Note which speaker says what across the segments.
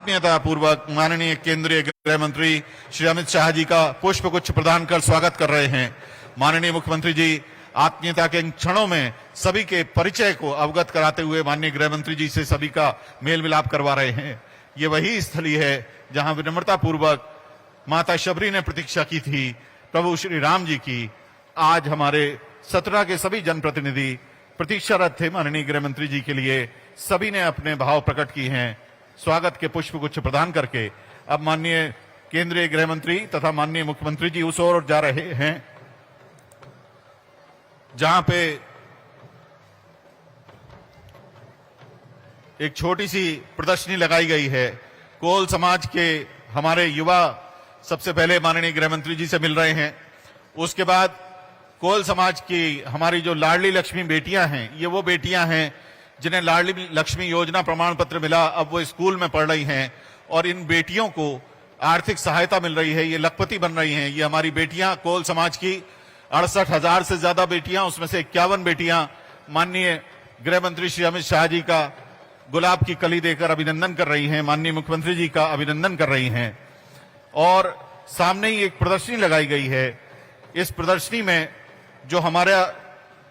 Speaker 1: आत्मीयता पूर्वक माननीय केंद्रीय गृह मंत्री श्री अमित शाह जी का पुष्पगुच्छ प्रदान कर स्वागत कर रहे हैं। माननीय मुख्यमंत्री जी आत्मीयता के इन क्षणों में सभी के परिचय को अवगत कराते हुए माननीय गृह मंत्री जी से सभी का मेल मिलाप करवा रहे हैं। ये वही स्थली है जहां विनम्रता पूर्वक माता शबरी ने प्रतीक्षा की थी प्रभु श्री राम जी की। आज हमारे सतना के सभी जनप्रतिनिधि प्रतीक्षारत थे माननीय गृह मंत्री जी के लिए। सभी ने अपने भाव प्रकट किए हैं। स्वागत के पुष्पगुच्छ प्रदान करके अब माननीय केंद्रीय गृह मंत्री तथा माननीय मुख्यमंत्री जी उस ओर जा रहे हैं जहां पे एक छोटी सी प्रदर्शनी लगाई गई है। कोल समाज के हमारे युवा सबसे पहले माननीय गृह मंत्री जी से मिल रहे हैं। उसके बाद कोल समाज की हमारी जो लाडली लक्ष्मी बेटियां हैं, ये वो बेटियां हैं जिन्हें लाडली लक्ष्मी योजना प्रमाण पत्र मिला। अब वो स्कूल में पढ़ रही हैं और इन बेटियों को आर्थिक सहायता मिल रही है। ये लखपति बन रही हैं। ये हमारी बेटियां कोल समाज की 68,000 से ज्यादा बेटियां, उसमें से 51 बेटियां माननीय गृह मंत्री श्री अमित शाह जी का गुलाब की कली देकर अभिनंदन कर रही हैं, माननीय मुख्यमंत्री जी का अभिनंदन कर रही हैं। और सामने ही एक प्रदर्शनी लगाई गई है। इस प्रदर्शनी में जो हमारा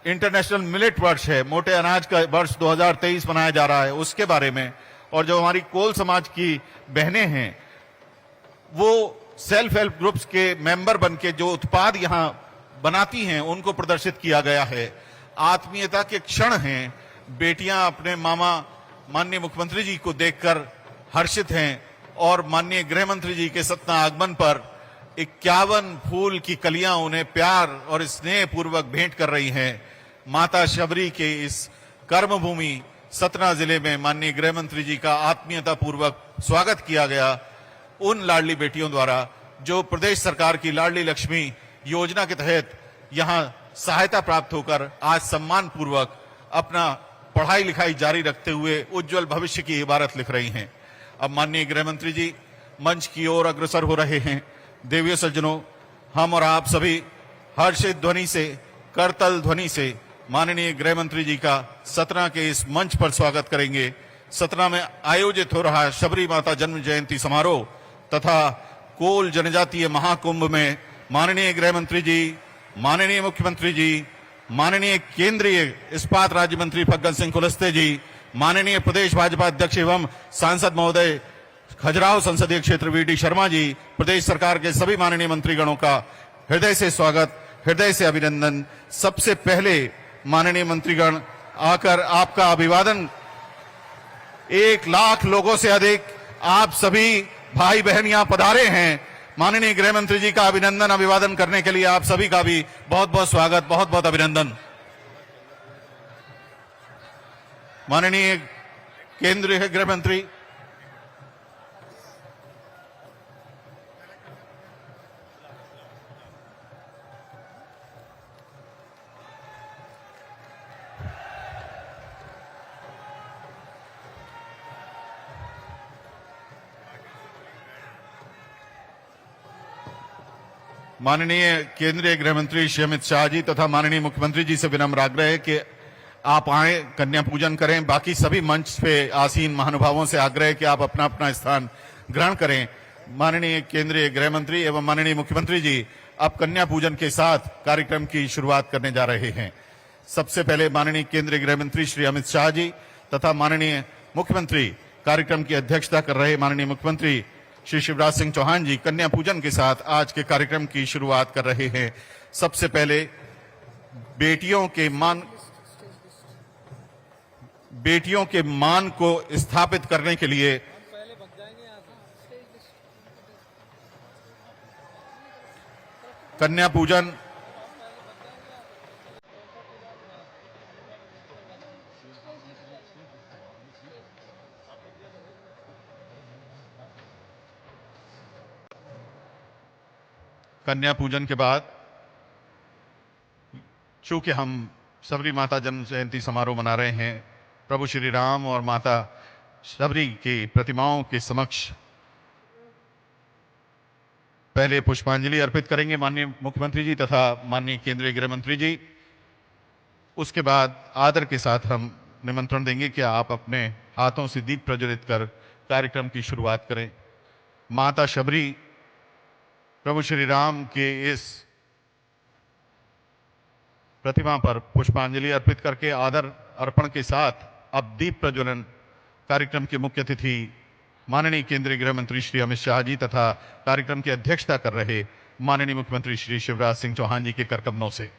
Speaker 1: इंटरनेशनल मिलेट वर्ष है, मोटे अनाज का वर्ष 2023 मनाया जा रहा है, उसके बारे में, और जो हमारी कोल समाज की बहनें हैं वो सेल्फ हेल्प ग्रुप्स के मेंबर बनके जो उत्पाद यहां बनाती हैं उनको प्रदर्शित किया गया है। आत्मीयता के क्षण हैं। बेटियां अपने मामा माननीय मुख्यमंत्री जी को देखकर हर्षित हैं और माननीय गृह मंत्री जी के सतना आगमन पर 51 फूल की कलियां उन्हें प्यार और स्नेह पूर्वक भेंट कर रही हैं। माता शबरी के इस कर्मभूमि सतना जिले में माननीय गृह मंत्री जी का आत्मीयता पूर्वक स्वागत किया गया उन लाडली बेटियों द्वारा जो प्रदेश सरकार की लाडली लक्ष्मी योजना के तहत यहां सहायता प्राप्त होकर आज सम्मान पूर्वक अपना पढ़ाई लिखाई जारी रखते हुए उज्जवल भविष्य की इबारत लिख रही हैं। अब माननीय गृह मंत्री जी मंच की ओर अग्रसर हो रहे हैं। देवियों सज्जनों, हम और आप सभी हर्षित ध्वनि से, करतल ध्वनि से माननीय गृह मंत्री जी का सतना के इस मंच पर स्वागत करेंगे। सतना में आयोजित हो रहा शबरी माता जन्म जयंती समारोह तथा कोल जनजातीय महाकुंभ में माननीय गृह मंत्री जी, माननीय मुख्यमंत्री जी, माननीय केंद्रीय इस्पात राज्य मंत्री फग्गन सिंह कुलस्ते जी, माननीय प्रदेश भाजपा अध्यक्ष एवं सांसद महोदय खजुराहो संसदीय क्षेत्र वीडी शर्मा जी, प्रदेश सरकार के सभी माननीय मंत्रीगणों का हृदय से स्वागत, हृदय से अभिनंदन। सबसे पहले माननीय मंत्रीगण आकर आपका अभिवादन, 1 लाख लोगों से अधिक आप सभी भाई बहन यहां पधारे हैं। माननीय गृह मंत्री जी का अभिनंदन अभिवादन करने के लिए आप सभी का भी बहुत बहुत स्वागत, बहुत बहुत अभिनंदन। माननीय केंद्रीय गृह मंत्री माननीय केंद्रीय गृह मंत्री श्री अमित शाह जी तथा माननीय मुख्यमंत्री जी से विनम्र आग्रह है कि आप आए, कन्या पूजन करें। बाकी सभी मंच पे आसीन महानुभावों से आग्रह है कि आप अपना अपना स्थान ग्रहण करें। माननीय केंद्रीय गृह मंत्री एवं माननीय मुख्यमंत्री जी अब कन्या पूजन के साथ कार्यक्रम की शुरुआत करने जा रहे हैं। सबसे पहले माननीय केंद्रीय गृह मंत्री श्री अमित शाह जी तथा माननीय मुख्यमंत्री कार्यक्रम की अध्यक्षता कर रहे माननीय मुख्यमंत्री श्री शिवराज सिंह चौहान जी कन्या पूजन के साथ आज के कार्यक्रम की शुरुआत कर रहे हैं। सबसे पहले बेटियों के मान को स्थापित करने के लिए कन्या पूजन के बाद, चूंकि हम शबरी माता जन्म जयंती समारोह मना रहे हैं, प्रभु श्री राम और माता शबरी की प्रतिमाओं के समक्ष पहले पुष्पांजलि अर्पित करेंगे माननीय मुख्यमंत्री जी तथा माननीय केंद्रीय गृह मंत्री जी। उसके बाद आदर के साथ हम निमंत्रण देंगे कि आप अपने हाथों से दीप प्रज्वलित कर कार्यक्रम की शुरुआत करें। माता शबरी प्रभु श्री राम के इस प्रतिमा पर पुष्पांजलि अर्पित करके आदर अर्पण के साथ अब दीप प्रज्वलन कार्यक्रम के मुख्य अतिथि माननीय केंद्रीय गृह मंत्री श्री अमित शाह जी तथा कार्यक्रम की अध्यक्षता कर रहे माननीय मुख्यमंत्री श्री शिवराज सिंह चौहान जी के कर कमलों से।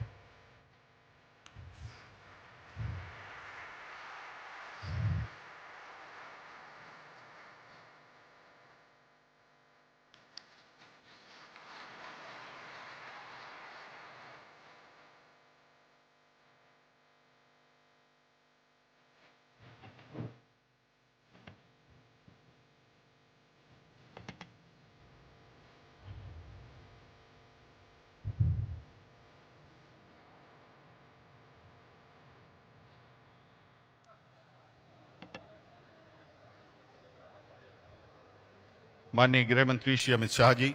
Speaker 1: माननीय गृह मंत्री श्री अमित शाह जी,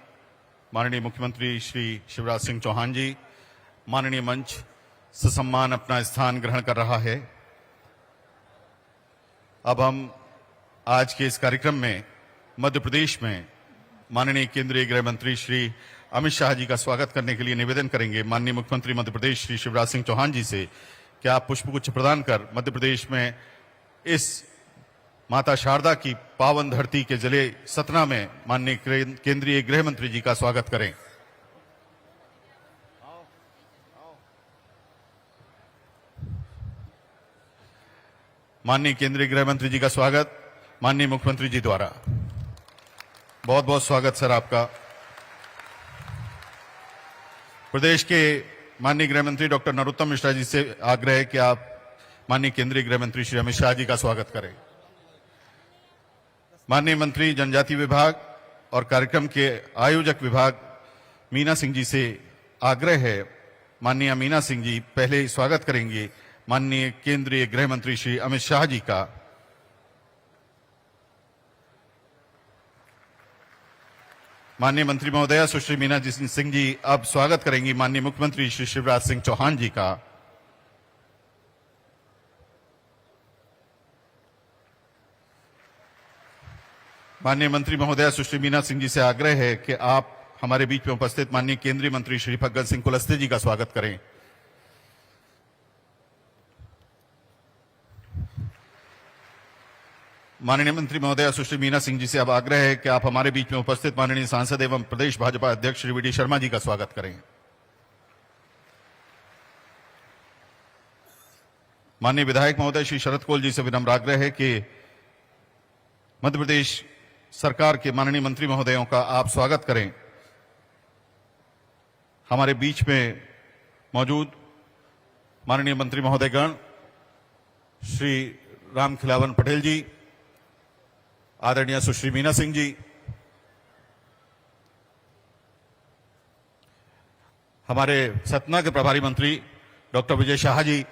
Speaker 1: माननीय मुख्यमंत्री श्री शिवराज सिंह चौहान जी, माननीय मंच ससम्मान अपना स्थान ग्रहण कर रहा है। अब हम आज के इस कार्यक्रम में मध्य प्रदेश में माननीय केंद्रीय गृह मंत्री श्री अमित शाह जी का स्वागत करने के लिए निवेदन करेंगे माननीय मुख्यमंत्री मध्य प्रदेश श्री शिवराज सिंह चौहान जी से कि आप पुष्पगुच्छ प्रदान कर मध्य प्रदेश में इस माता शारदा की पावन धरती के जिले सतना में माननीय केंद्रीय गृह मंत्री जी का स्वागत करें। माननीय केंद्रीय गृह मंत्री जी का स्वागत माननीय मुख्यमंत्री जी द्वारा। बहुत बहुत स्वागत सर आपका। प्रदेश के माननीय गृह मंत्री डॉक्टर नरोत्तम मिश्रा जी से आग्रह है कि आप माननीय केंद्रीय गृह मंत्री श्री अमित शाह जी का स्वागत करें। माननीय मंत्री जनजाति विभाग और कार्यक्रम के आयोजक विभाग मीना सिंह जी से आग्रह है, माननीय मीना सिंह जी पहले स्वागत करेंगे माननीय केंद्रीय गृह मंत्री श्री अमित शाह जी का। माननीय मंत्री महोदया सुश्री मीना सिंह जी अब स्वागत करेंगी माननीय मुख्यमंत्री श्री शिवराज सिंह चौहान जी का। माननीय मंत्री महोदया सुश्री मीना सिंह जी से आग्रह है कि आप हमारे बीच में उपस्थित माननीय केंद्रीय मंत्री श्री फग्गन सिंह कुलस्ते जी का स्वागत करें। माननीय मंत्री महोदया सुश्री मीना सिंह जी से अब आग्रह है कि आप हमारे बीच में उपस्थित माननीय सांसद एवं प्रदेश भाजपा अध्यक्ष श्री वी.डी. शर्मा जी का स्वागत करें। माननीय विधायक महोदय श्री शरद कोल जी से विनम्र आग्रह है कि मध्य प्रदेश सरकार के माननीय मंत्री महोदयों का आप स्वागत करें। हमारे बीच में मौजूद माननीय मंत्री महोदयगण श्री राम खिलावन पटेल जी, आदरणीय सुश्री मीना सिंह जी, हमारे सतना के प्रभारी मंत्री डॉक्टर विजय शाह जी,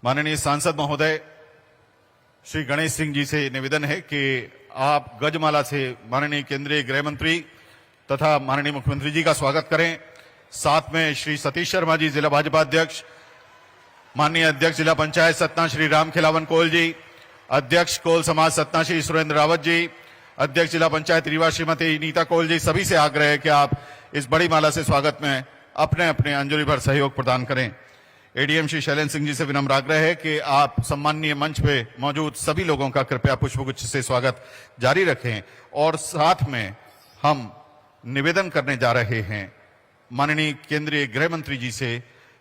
Speaker 1: माननीय सांसद महोदय श्री गणेश सिंह जी से निवेदन है कि आप गजमाला से माननीय केंद्रीय गृह मंत्री तथा माननीय मुख्यमंत्री जी का स्वागत करें। साथ में श्री सतीश शर्मा जी जिला भाजपा अध्यक्ष, माननीय अध्यक्ष जिला पंचायत सतना श्री राम खिलावन कोल जी, अध्यक्ष कोल समाज सतना श्री सुरेंद्र रावत जी, अध्यक्ष जिला पंचायत रीवा श्रीमती नीता कोल जी, सभी से आग्रह है कि आप इस बड़ी माला से स्वागत में अपने अपने अंजलि भर सहयोग प्रदान करें। एडीएम श्री शैलेंद्र सिंह जी से विनम्र आग्रह है कि आप सम्माननीय मंच पे मौजूद सभी लोगों का कृपया पुष्पगुच्छ से स्वागत जारी रखें। और साथ में हम निवेदन करने जा रहे हैं माननीय केंद्रीय गृह मंत्री जी से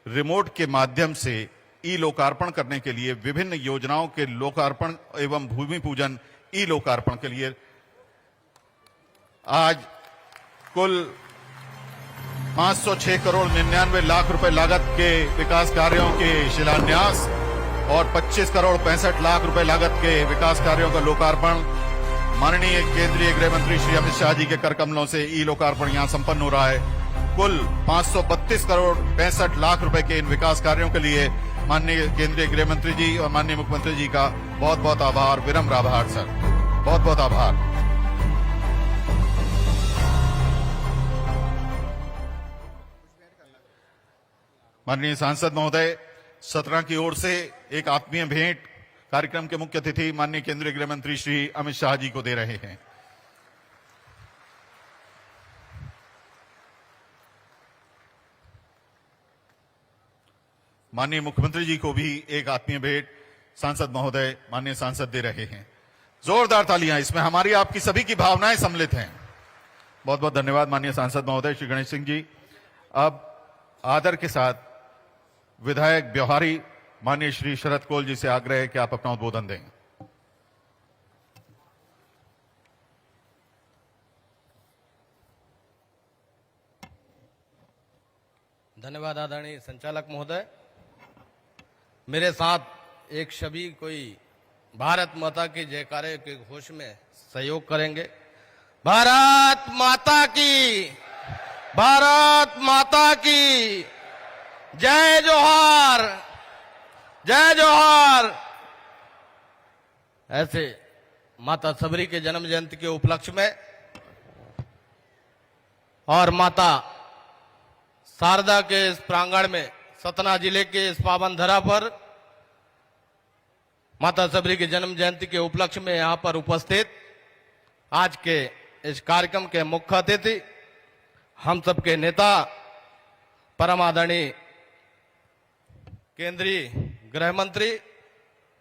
Speaker 1: रिमोट के माध्यम से ई लोकार्पण करने के लिए, विभिन्न योजनाओं के लोकार्पण एवं भूमि पूजन ई लोकार्पण के लिए आज कुल 506 करोड़ 99 लाख रुपए लागत के विकास कार्यों के शिलान्यास और 25 करोड़ 65 लाख रुपए लागत के विकास कार्यों का लोकार्पण माननीय केंद्रीय गृह मंत्री श्री अमित शाह जी के कर कमलों से ई लोकार्पण यहां संपन्न हो रहा है। कुल 532 करोड़ 65 लाख रुपए के इन विकास कार्यों के लिए माननीय केंद्रीय गृह मंत्री जी और माननीय मुख्यमंत्री जी का बहुत बहुत आभार, विनम्र आभार सर, बहुत बहुत आभार। माननीय सांसद महोदय, सतना की ओर से एक आत्मीय भेंट कार्यक्रम के मुख्य अतिथि माननीय केंद्रीय गृह मंत्री श्री अमित शाह जी को दे रहे हैं। माननीय मुख्यमंत्री जी को भी एक आत्मीय भेंट सांसद महोदय माननीय सांसद दे रहे हैं। जोरदार तालियां, इसमें हमारी आपकी सभी की भावनाएं सम्मिलित हैं। बहुत बहुत धन्यवाद माननीय सांसद महोदय श्री गणेश सिंह जी। अब आदर के साथ विधायक ब्योहारी माननीय श्री शरद कोल जी से आग्रह है कि आप अपना उद्बोधन दें।
Speaker 2: धन्यवाद आदरणीय संचालक महोदय। मेरे साथ एक सभी कोई भारत माता की जयकारे के घोष में सहयोग करेंगे। भारत माता की, भारत माता की जय जोहार, जय जोहार। ऐसे माता सबरी के जन्म जयंती के उपलक्ष्य में और माता शारदा के इस प्रांगण में सतना जिले के इस पावन धरा पर माता सबरी के जन्म जयंती के उपलक्ष्य में यहां पर उपस्थित आज के इस कार्यक्रम के मुख्य अतिथि हम सबके नेता परम आदरणीय केंद्रीय गृह मंत्री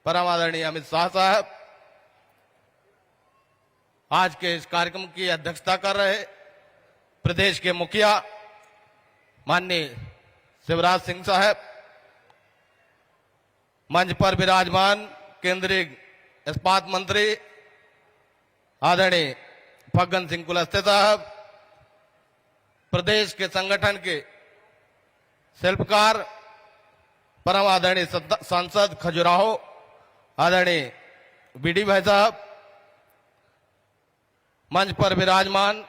Speaker 2: परम आदरणीय अमित शाह साहब आज के इस कार्यक्रम की अध्यक्षता कर रहे प्रदेश के मुखिया माननीय शिवराज सिंह साहब, मंच पर विराजमान केंद्रीय इस्पात मंत्री आदरणीय फग्गन सिंह कुलस्ते साहब, प्रदेश के संगठन के शिल्पकार परम आदरणीय सांसद खजुराहो आदरणीय बीडी भाई साहब, मंच पर विराजमान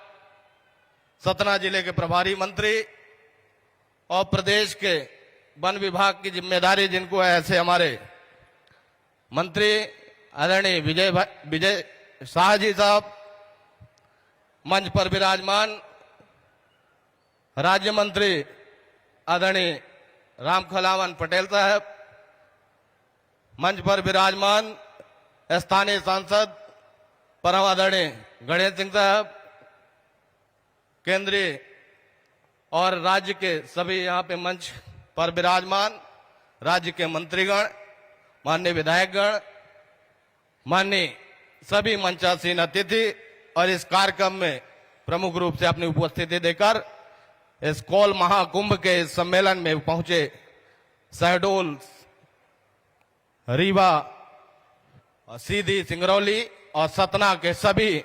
Speaker 2: सतना जिले के प्रभारी मंत्री और प्रदेश के वन विभाग की जिम्मेदारी जिनको है ऐसे हमारे मंत्री आदरणीय विजय शाह जी साहब, मंच पर विराजमान राज्य मंत्री आदरणीय राम खलावन पटेल साहब, मंच पर विराजमान स्थानीय सांसद परम आदरणीय गणेश सिंह साहब, केंद्रीय और राज्य के सभी यहाँ पे मंच पर विराजमान राज्य के मंत्रीगण, माननीय विधायकगण, माननीय सभी मंचासीन अतिथि और इस कार्यक्रम में प्रमुख रूप से अपनी उपस्थिति देकर इस कोल महाकुंभ के इस सम्मेलन में पहुंचे शहडोल, रीवा, सीधी, सिंगरौली और सतना के सभी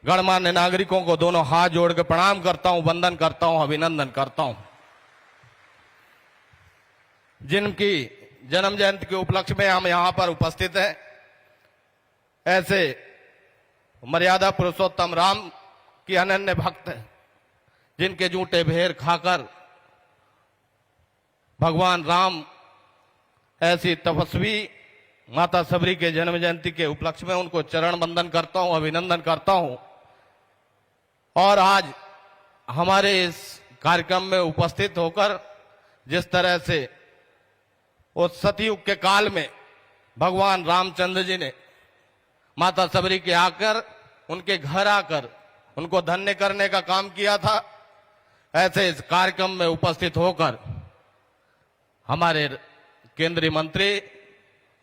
Speaker 2: गणमान्य नागरिकों को दोनों हाथ जोड़ के प्रणाम करता हूं, वंदन करता हूं, अभिनंदन करता हूं। जिनकी जन्म जयंती के उपलक्ष्य में हम यहां पर उपस्थित हैं, ऐसे मर्यादा पुरुषोत्तम राम की अनन्य भक्त हैं, जिनके जूठे भेर खाकर भगवान राम ऐसी तपस्वी माता सबरी के जन्म जयंती के उपलक्ष्य में उनको चरण वंदन करता हूं, अभिनंदन करता हूं। और आज हमारे इस कार्यक्रम में उपस्थित होकर जिस तरह से उस सतयुग के काल में भगवान रामचंद्र जी ने माता सबरी के आकर उनके घर आकर उनको धन्य करने का काम किया था, ऐसे इस कार्यक्रम में उपस्थित होकर हमारे केंद्रीय मंत्री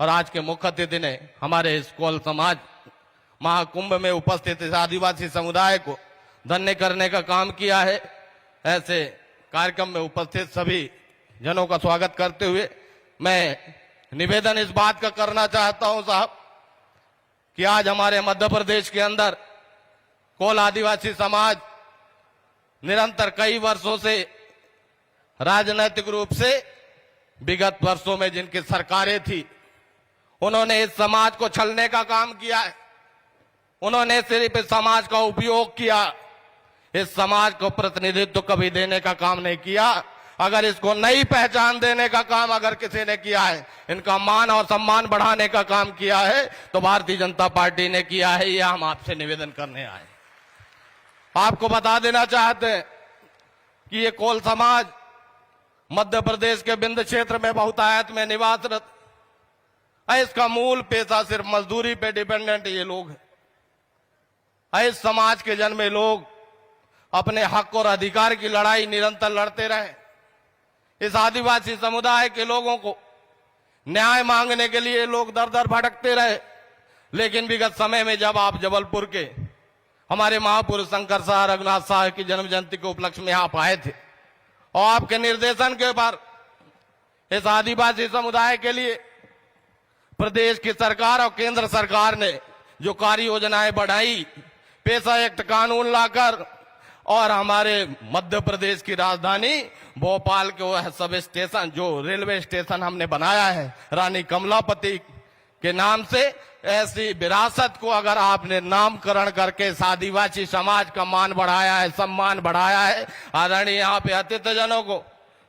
Speaker 2: और आज के मुख्य अतिथि ने हमारे इस कोल समाज महाकुंभ में उपस्थित इस आदिवासी समुदाय को धन्य करने का काम किया है। ऐसे कार्यक्रम में उपस्थित सभी जनों का स्वागत करते हुए मैं निवेदन इस बात का करना चाहता हूं साहब कि आज हमारे मध्य प्रदेश के अंदर कोल आदिवासी समाज निरंतर कई वर्षों से राजनीतिक रूप से विगत वर्षों में जिनकी सरकारें थी उन्होंने इस समाज को छलने का काम किया है। उन्होंने सिर्फ इस समाज का उपयोग किया, इस समाज को प्रतिनिधित्व कभी देने का काम नहीं किया। अगर इसको नई पहचान देने का काम अगर किसी ने किया है, इनका मान और सम्मान बढ़ाने का काम किया है, तो भारतीय जनता पार्टी ने किया है। यह हम आपसे निवेदन करने आए। आपको बता देना चाहते हैं कि ये कोल समाज मध्य प्रदेश के विंध्य क्षेत्र में बहुतायत में निवासरत है। इसका मूल पेशा सिर्फ मजदूरी पे डिपेंडेंट ये लोग हैं। इस समाज के जन्मे लोग अपने हक और अधिकार की लड़ाई निरंतर लड़ते रहे। इस आदिवासी समुदाय के लोगों को न्याय मांगने के लिए लोग दर दर भटकते रहे। लेकिन विगत समय में जब आप जबलपुर के हमारे महापुरुष शंकर शाह रघुनाथ शाह की जन्म जयंती के उपलक्ष्य में आप आए थे और आपके निर्देशन के ऊपर इस आदिवासी समुदाय के लिए प्रदेश की सरकार और केंद्र सरकार ने जो कार्य योजनाएं बढ़ाई, पेशा एक्ट कानून लाकर और हमारे मध्य प्रदेश की राजधानी भोपाल के वह सब स्टेशन जो रेलवे स्टेशन हमने बनाया है रानी कमलापति के नाम से, ऐसी विरासत को अगर आपने नामकरण करके इस आदिवासी समाज का मान बढ़ाया है, सम्मान बढ़ाया है, आदरणीय यहाँ पे अतिथिजनों को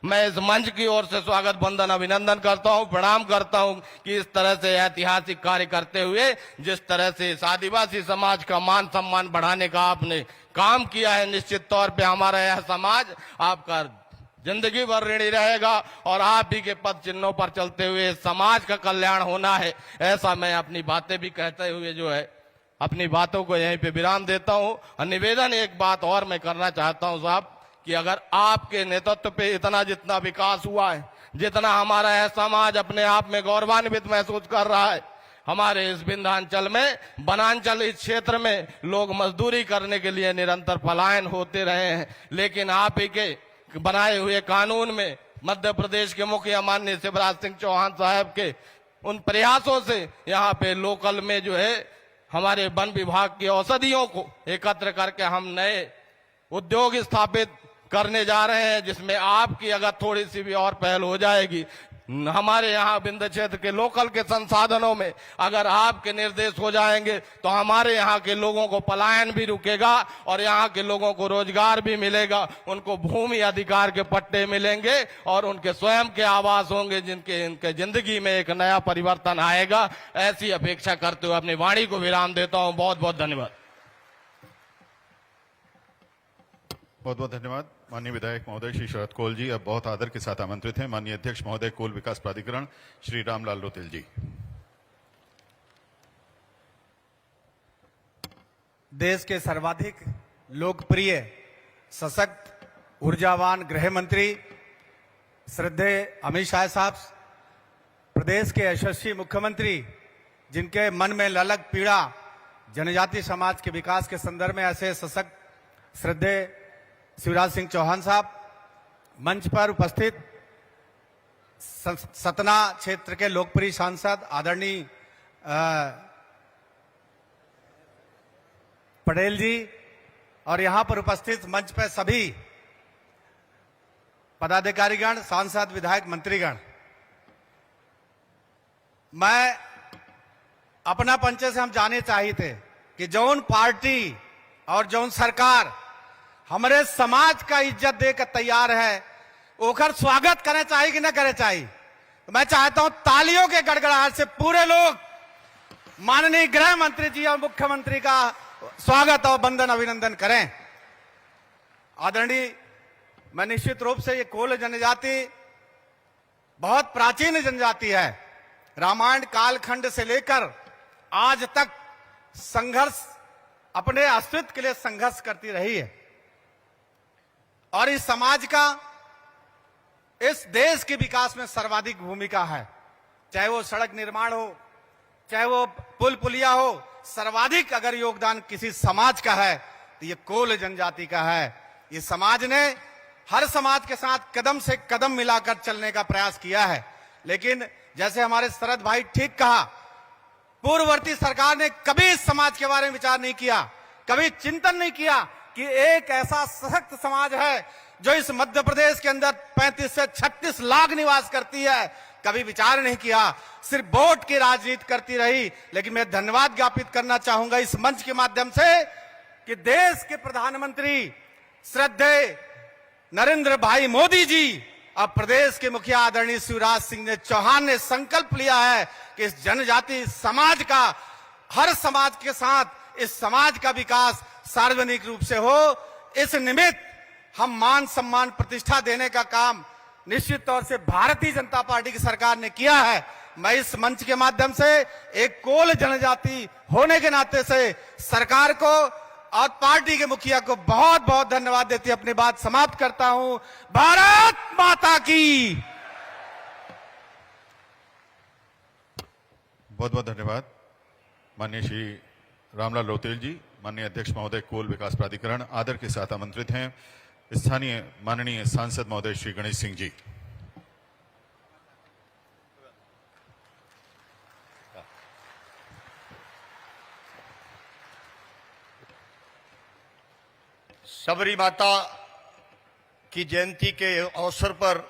Speaker 2: मैं इस मंच की ओर से स्वागत वंदन अभिनंदन करता हूँ, प्रणाम करता हूँ कि इस तरह से ऐतिहासिक कार्य करते हुए जिस तरह से इस आदिवासी समाज का मान सम्मान बढ़ाने का आपने काम किया है, निश्चित तौर पे हमारा यह समाज आपका जिंदगी भर ऋणी रहेगा और आप ही के पद चिन्हों पर चलते हुए समाज का कल्याण होना है। ऐसा मैं अपनी बातें भी कहते हुए जो है अपनी बातों को यहीं पे विराम देता हूं। और निवेदन एक बात और मैं करना चाहता हूं साहब कि अगर आपके नेतृत्व पे इतना जितना विकास हुआ है, जितना हमारा यह समाज अपने आप में गौरवान्वित महसूस कर रहा है, हमारे इस विंध्याचल में वनांचल इस क्षेत्र में लोग मजदूरी करने के लिए निरंतर पलायन होते रहे हैं, लेकिन आप ही के बनाए हुए कानून में मध्य प्रदेश के मुखिया माननीय शिवराज सिंह चौहान साहब के उन प्रयासों से यहाँ पे लोकल में जो है हमारे वन विभाग की औषधियों को एकत्र करके हम नए उद्योग स्थापित करने जा रहे हैं, जिसमें आपकी अगर थोड़ी सी भी और पहल हो जाएगी, हमारे यहाँ विंध्य क्षेत्र के लोकल के संसाधनों में अगर आपके निर्देश हो जाएंगे तो हमारे यहाँ के लोगों को पलायन भी रुकेगा और यहाँ के लोगों को रोजगार भी मिलेगा, उनको भूमि अधिकार के पट्टे मिलेंगे और उनके स्वयं के आवास होंगे जिनके इनके जिंदगी में एक नया परिवर्तन आएगा। ऐसी अपेक्षा करते हुए अपनी वाणी को विराम देता हूँ। बहुत बहुत धन्यवाद।
Speaker 1: बहुत बहुत धन्यवाद माननीय विधायक महोदय श्री शरद कोल जी। अब बहुत आदर के साथ आमंत्रित हैं माननीय अध्यक्ष महोदय कोल विकास प्राधिकरण श्री रामलाल रोतेल जी।
Speaker 3: देश के सर्वाधिक लोकप्रिय सशक्त ऊर्जावान गृह मंत्री श्रद्धेय अमित शाह साहब, प्रदेश के यशस्वी मुख्यमंत्री जिनके मन में ललक पीड़ा जनजाति समाज के विकास के संदर्भ में ऐसे सशक्त श्रद्धेय शिवराज सिंह चौहान साहब, मंच पर उपस्थित सतना क्षेत्र के लोकप्रिय सांसद आदरणीय पटेल जी और यहां पर उपस्थित मंच पर सभी पदाधिकारीगण, सांसद, विधायक, मंत्रीगण, मैं अपना पंचे से हम जाने चाहिए थे कि जौन पार्टी और जौन सरकार हमारे समाज का इज्जत देकर तैयार है ओकर स्वागत करना चाहिए कि न करे चाहिए। तो मैं चाहता हूं तालियों के गड़गड़ाहट से पूरे लोग माननीय गृह मंत्री जी और मुख्यमंत्री का स्वागत और वंदन अभिनंदन करें। आदरणीय, मैं निश्चित रूप से ये कोल जनजाति बहुत प्राचीन जनजाति है। रामायण कालखंड से लेकर आज तक संघर्ष, अपने अस्तित्व के लिए संघर्ष करती रही है और इस समाज का इस देश के विकास में सर्वाधिक भूमिका है। चाहे वो सड़क निर्माण हो, चाहे वो पुल पुलिया हो, सर्वाधिक अगर योगदान किसी समाज का है तो ये कोल जनजाति का है। ये समाज ने हर समाज के साथ कदम से कदम मिलाकर चलने का प्रयास किया है, लेकिन जैसे हमारे शरद भाई ठीक कहा, पूर्ववर्ती सरकार ने कभी इस समाज के बारे में विचार नहीं किया, कभी चिंतन नहीं किया कि एक ऐसा सशक्त समाज है जो इस मध्य प्रदेश के अंदर 35 से 36 लाख निवास करती है। कभी विचार नहीं किया, सिर्फ वोट की राजनीति करती रही। लेकिन मैं धन्यवाद ज्ञापित करना चाहूंगा इस मंच के माध्यम से कि देश के प्रधानमंत्री श्रद्धेय नरेंद्र भाई मोदी जी और प्रदेश के मुखिया आदरणीय शिवराज सिंह चौहान ने संकल्प लिया है कि इस जनजाति समाज का, हर समाज के साथ इस समाज का विकास सार्वजनिक रूप से हो। इस निमित्त हम मान सम्मान प्रतिष्ठा देने का काम निश्चित तौर से भारतीय जनता पार्टी की सरकार ने किया है। मैं इस मंच के माध्यम से एक कोल जनजाति होने के नाते से सरकार को और पार्टी के मुखिया को बहुत बहुत धन्यवाद देते अपनी बात समाप्त करता हूं। भारत माता की।
Speaker 1: बहुत बहुत धन्यवाद माननीय श्री रामलाल रौतेल जी। माननीय अध्यक्ष महोदय कोल विकास प्राधिकरण आदर के साथ आमंत्रित हैं स्थानीय माननीय सांसद महोदय श्री गणेश सिंह जी।
Speaker 4: सबरी माता की जयंती के अवसर पर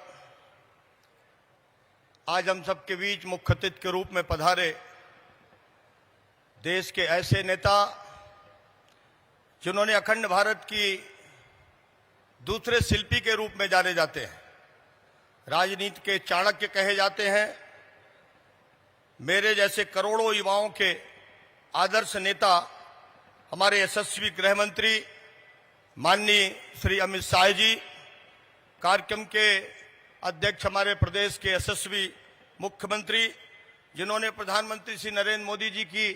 Speaker 4: आज हम सबके बीच मुख्य अतिथि के रूप में पधारे देश के ऐसे नेता जिन्होंने अखंड भारत की दूसरे शिल्पी के रूप में जाने जाते हैं, राजनीति के चाणक्य कहे जाते हैं। मेरे जैसे करोड़ों युवाओं के आदर्श नेता हमारे यशस्वी गृह मंत्री माननीय श्री अमित शाह जी, कार्यक्रम के अध्यक्ष हमारे प्रदेश के यशस्वी मुख्यमंत्री जिन्होंने प्रधानमंत्री श्री नरेंद्र मोदी जी की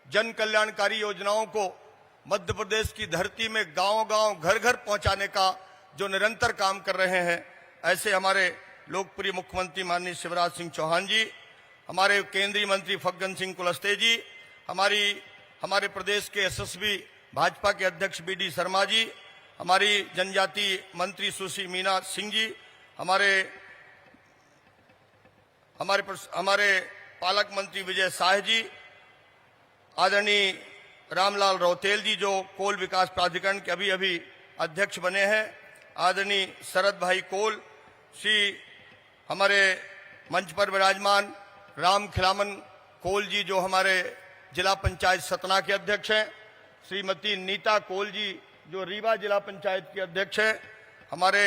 Speaker 4: जन कल्याणकारी योजनाओं को मध्य प्रदेश की धरती में गांव-गांव, घर-घर पहुंचाने का जो निरंतर काम कर रहे हैं, ऐसे हमारे लोकप्रिय मुख्यमंत्री माननीय शिवराज सिंह चौहान जी, हमारे केंद्रीय मंत्री फग्गन सिंह कुलस्ते जी, हमारे प्रदेश के यशस्वी भाजपा के अध्यक्ष बी.डी. शर्मा जी, हमारी जनजाति मंत्री सुश्री मीना सिंह जी, हमारे पालक मंत्री विजय शाह जी, आदरणीय रामलाल रौतेल जी जो कोल विकास प्राधिकरण के अभी अभी अध्यक्ष बने हैं, आदरणीय शरद भाई कोल, श्री हमारे मंच पर विराजमान राम खिलावन कोल जी जो हमारे जिला पंचायत सतना के अध्यक्ष हैं, श्रीमती नीता कोल जी जो रीवा जिला पंचायत के अध्यक्ष हैं, हमारे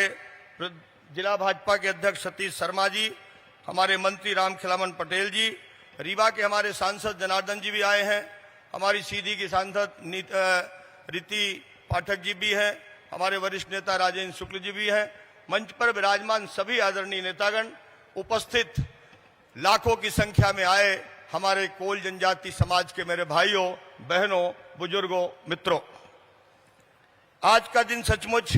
Speaker 4: जिला भाजपा के अध्यक्ष सतीश शर्मा जी, हमारे मंत्री राम खिलावन पटेल जी, रीवा के हमारे सांसद जनार्दन जी भी आए हैं, हमारी सीधी की सांसद रीति पाठक जी भी हैं, हमारे वरिष्ठ नेता राजेंद्र शुक्ल जी भी हैं। मंच पर विराजमान सभी आदरणीय नेतागण, उपस्थित लाखों की संख्या में आए हमारे कोल जनजाति समाज के मेरे भाइयों, बहनों, बुजुर्गों, मित्रों, आज का दिन सचमुच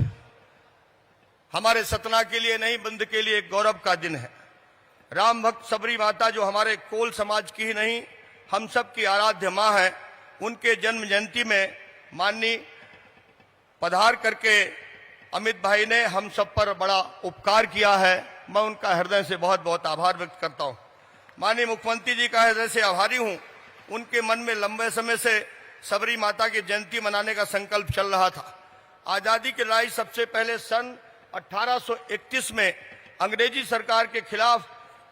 Speaker 4: हमारे सतना के लिए नहीं, बंद के लिए एक गौरव का दिन है। राम भक्त सबरी माता जो हमारे कोल समाज की ही नहीं, हम सब की आराध्य मां है, उनके जन्म जयंती में माननीय पधार करके अमित भाई ने हम सब पर बड़ा उपकार किया है। मैं उनका हृदय से बहुत बहुत आभार व्यक्त करता हूं। माननीय मुख्यमंत्री जी का हृदय से आभारी हूं। उनके मन में लंबे समय से सबरी माता की जयंती मनाने का संकल्प चल रहा था। आजादी की लड़ाई सबसे पहले सन 1831 में अंग्रेजी सरकार के खिलाफ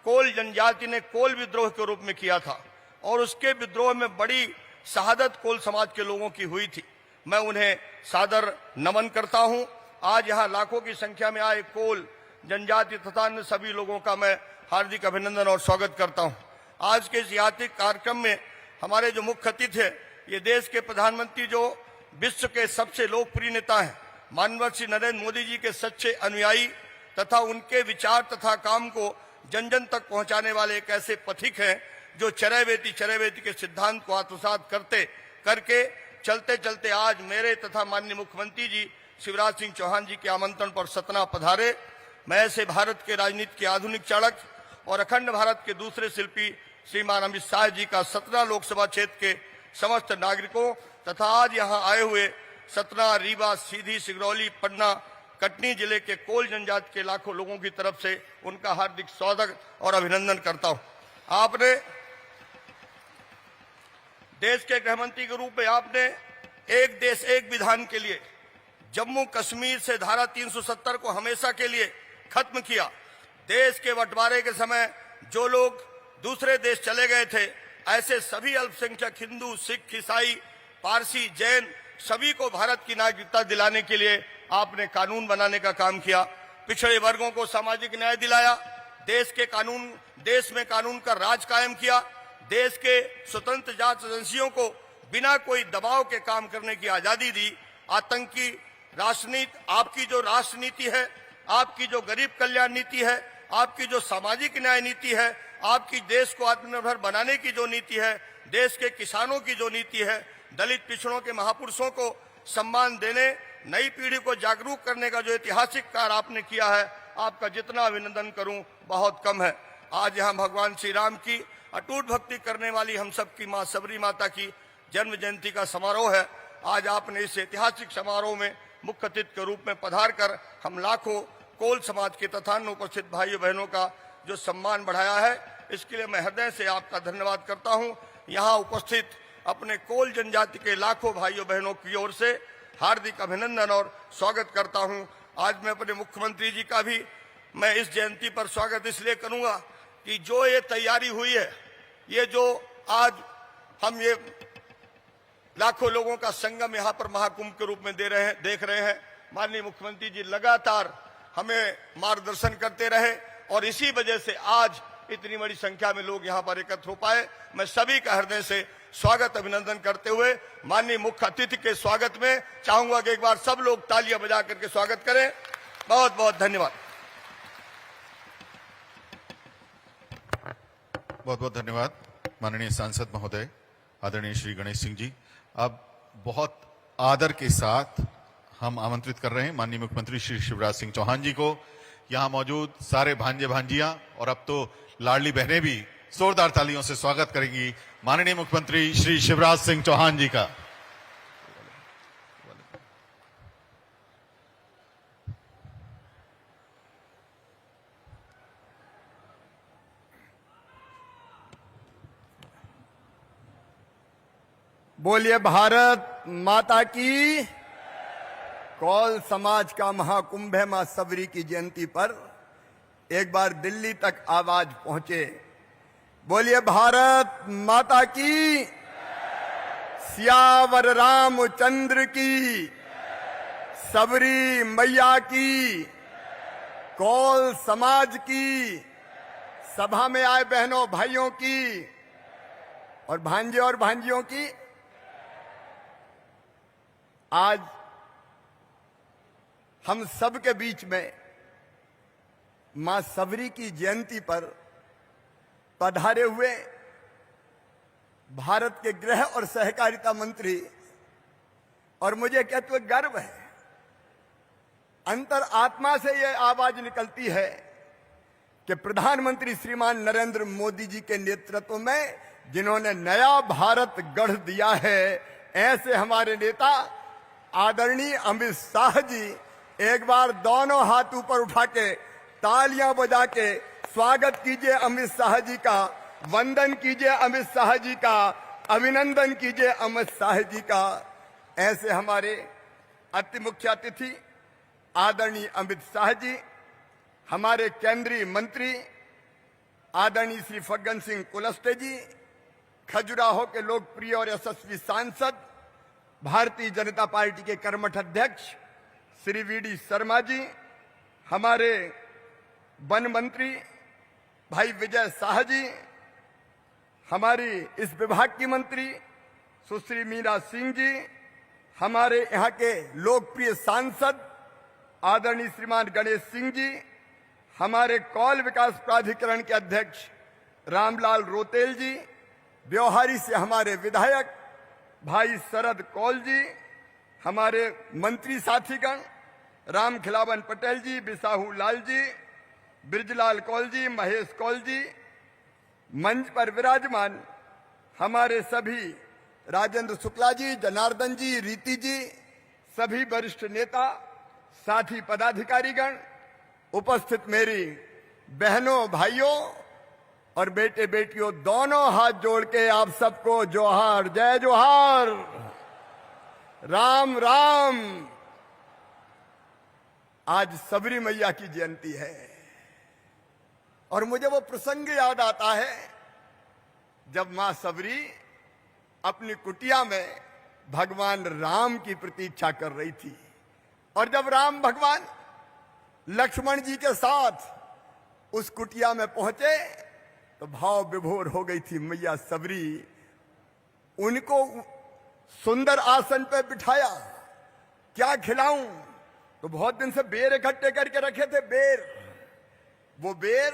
Speaker 4: कोल जनजाति ने कोल विद्रोह के रूप में किया था और उसके विद्रोह में बड़ी शहादत कोल समाज के लोगों की हुई थी। मैं उन्हें सादर नमन करता हूं। आज यहां लाखों की संख्या में आए कोल जनजाति तथा अन्य सभी लोगों का मैं हार्दिक अभिनंदन और स्वागत करता हूं। आज के इस यात्रिक कार्यक्रम में हमारे जो मुख्य अतिथि है, ये देश के प्रधानमंत्री जो विश्व के सबसे लोकप्रिय नेता हैं, माननीय श्री नरेंद्र मोदी जी के सच्चे अनुयायी तथा उनके विचार तथा काम को जन जन तक पहुंचाने वाले एक ऐसे पथिक हैं जो चरैवेती के सिद्धांत को आत्मसात करके चलते चलते आज मेरे तथा माननीय मुख्यमंत्री जी शिवराज सिंह चौहान जी के आमंत्रण पर सतना पधारे। मैं ऐसे भारत के राजनीति के आधुनिक चाणक और अखंड भारत के दूसरे शिल्पी श्रीमान अमित शाह जी का सतना लोकसभा क्षेत्र के समस्त नागरिकों तथा आज यहाँ आए हुए सतना, रीवा, सीधी, सिगरौली, पन्ना, कटनी जिले के कोल जनजाति के लाखों लोगों की तरफ से उनका हार्दिक स्वागत और अभिनंदन करता हूं। आपने देश के गृहमंत्री के रूप में आपने एक देश एक विधान के लिए जम्मू कश्मीर से धारा 370 को हमेशा के लिए खत्म किया। देश के बंटवारे के समय जो लोग दूसरे देश चले गए थे, ऐसे सभी अल्पसंख्यक हिंदू, सिख, ईसाई, पारसी, जैन सभी को भारत की नागरिकता दिलाने के लिए आपने कानून बनाने का काम किया। पिछड़े वर्गों को सामाजिक न्याय दिलाया, देश में कानून का राज कायम किया, देश के स्वतंत्र जांच एजेंसियों को बिना कोई दबाव के काम करने की आजादी दी। आतंकी राजनीति, आपकी जो राष्ट्रनीति है आपकी जो गरीब कल्याण नीति है, आपकी जो सामाजिक न्याय नीति है, आपकी देश को आत्मनिर्भर बनाने की जो नीति है, देश के किसानों की जो नीति है, दलित पिछड़ों के महापुरुषों को सम्मान देने, नई पीढ़ी को जागरूक करने का जो ऐतिहासिक कार्य आपने किया है, आपका जितना अभिनंदन करूं बहुत कम है। आज यहाँ भगवान श्री राम की अटूट भक्ति करने वाली हम सब की माँ सबरी माता की जन्म जयंती का समारोह है। आज आपने इस ऐतिहासिक समारोह में मुख्य अतिथि के रूप में पधार कर हम लाखों कोल समाज के तथा अन्य उपस्थित भाइयों बहनों का जो सम्मान बढ़ाया है, इसके लिए मैं हृदय से आपका धन्यवाद करता हूं। यहाँ उपस्थित अपने कोल जनजाति के लाखों भाइयों बहनों की ओर से हार्दिक अभिनंदन और स्वागत करता हूं। आज मैं अपने मुख्यमंत्री जी का भी मैं इस जयंती पर स्वागत इसलिए करूंगा कि जो ये तैयारी हुई है, ये जो आज हम ये लाखों लोगों का संगम यहाँ पर महाकुंभ के रूप में देख रहे हैं, माननीय मुख्यमंत्री जी लगातार हमें मार्गदर्शन करते रहे और इसी वजह से आज इतनी बड़ी संख्या में लोग यहाँ पर एकत्र हो पाए। मैं सभी का हृदय से स्वागत अभिनंदन करते हुए माननीय मुख्य अतिथि के स्वागत में चाहूंगा कि एक बार सब लोग तालियां बजा करके स्वागत करें। बहुत बहुत धन्यवाद।
Speaker 1: बहुत बहुत धन्यवाद माननीय सांसद महोदय आदरणीय श्री गणेश सिंह जी। अब बहुत आदर के साथ हम आमंत्रित कर रहे हैं माननीय मुख्यमंत्री श्री शिवराज सिंह चौहान जी को। यहाँ मौजूद सारे भांजे भांजियां और अब तो लाडली बहनें भी जोरदार तालियों से स्वागत करेंगी माननीय मुख्यमंत्री श्री शिवराज सिंह चौहान जी का।
Speaker 5: बोलिए भारत माता की। कौल समाज का महाकुंभ है मां सबरी की जयंती पर एक बार दिल्ली तक आवाज पहुंचे। बोलिए भारत माता की। सियावर रामचंद्र की, सबरी मैया की, कौल समाज की, सभा में आए बहनों भाइयों की और भांजे और भांजियों की। आज हम सब के बीच में मां सबरी की जयंती पर पधारे हुए भारत के गृह और सहकारिता मंत्री, और मुझे कहते हुए गर्व है, अंतर आत्मा से यह आवाज निकलती है कि प्रधानमंत्री श्रीमान नरेंद्र मोदी जी के नेतृत्व में जिन्होंने नया भारत गढ़ दिया है, ऐसे हमारे नेता आदरणीय अमित शाह जी, एक बार दोनों हाथ ऊपर उठा के तालियां बजा के स्वागत कीजिए अमित शाह जी का, वंदन कीजिए अमित शाह जी का, अभिनंदन कीजिए अमित शाह जी का। ऐसे हमारे अति मुख्य अतिथि आदरणीय अमित शाह जी, हमारे केंद्रीय मंत्री आदरणीय श्री फग्गन सिंह कुलस्ते जी, खजुराहो के लोकप्रिय और यशस्वी सांसद भारतीय जनता पार्टी के कर्मठ अध्यक्ष श्री वीडी शर्मा जी, हमारे वन मंत्री भाई विजय शाह जी, हमारी इस विभाग की मंत्री सुश्री मीरा सिंह जी, हमारे यहाँ के लोकप्रिय सांसद आदरणीय श्रीमान गणेश सिंह जी, हमारे कौल विकास प्राधिकरण के अध्यक्ष रामलाल रोतेल जी, ब्योहारी से हमारे विधायक भाई शरद कौल जी, हमारे मंत्री साथीगण राम खिलावन पटेल जी, बिसाहू लाल जी, ब्रिजलाल कौल जी, महेश कौल जी, मंच पर विराजमान हमारे सभी राजेंद्र शुक्ला जी, जनार्दन जी, रीति जी, सभी वरिष्ठ नेता, साथी पदाधिकारीगण, उपस्थित मेरी बहनों भाइयों और बेटे बेटियों, दोनों हाथ जोड़ के आप सबको जोहार, जय जोहार, राम राम। आज सबरी मैया की जयंती है और मुझे वो प्रसंग याद आता है जब मां सबरी अपनी कुटिया में भगवान राम की प्रतीक्षा कर रही थी, और जब राम भगवान लक्ष्मण जी के साथ उस कुटिया में पहुंचे तो भाव विभोर हो गई थी मैया सबरी। उनको सुंदर आसन पर बिठाया, क्या खिलाऊं, तो बहुत दिन से बेर इकट्ठे करके रखे थे। बेर, वो बेर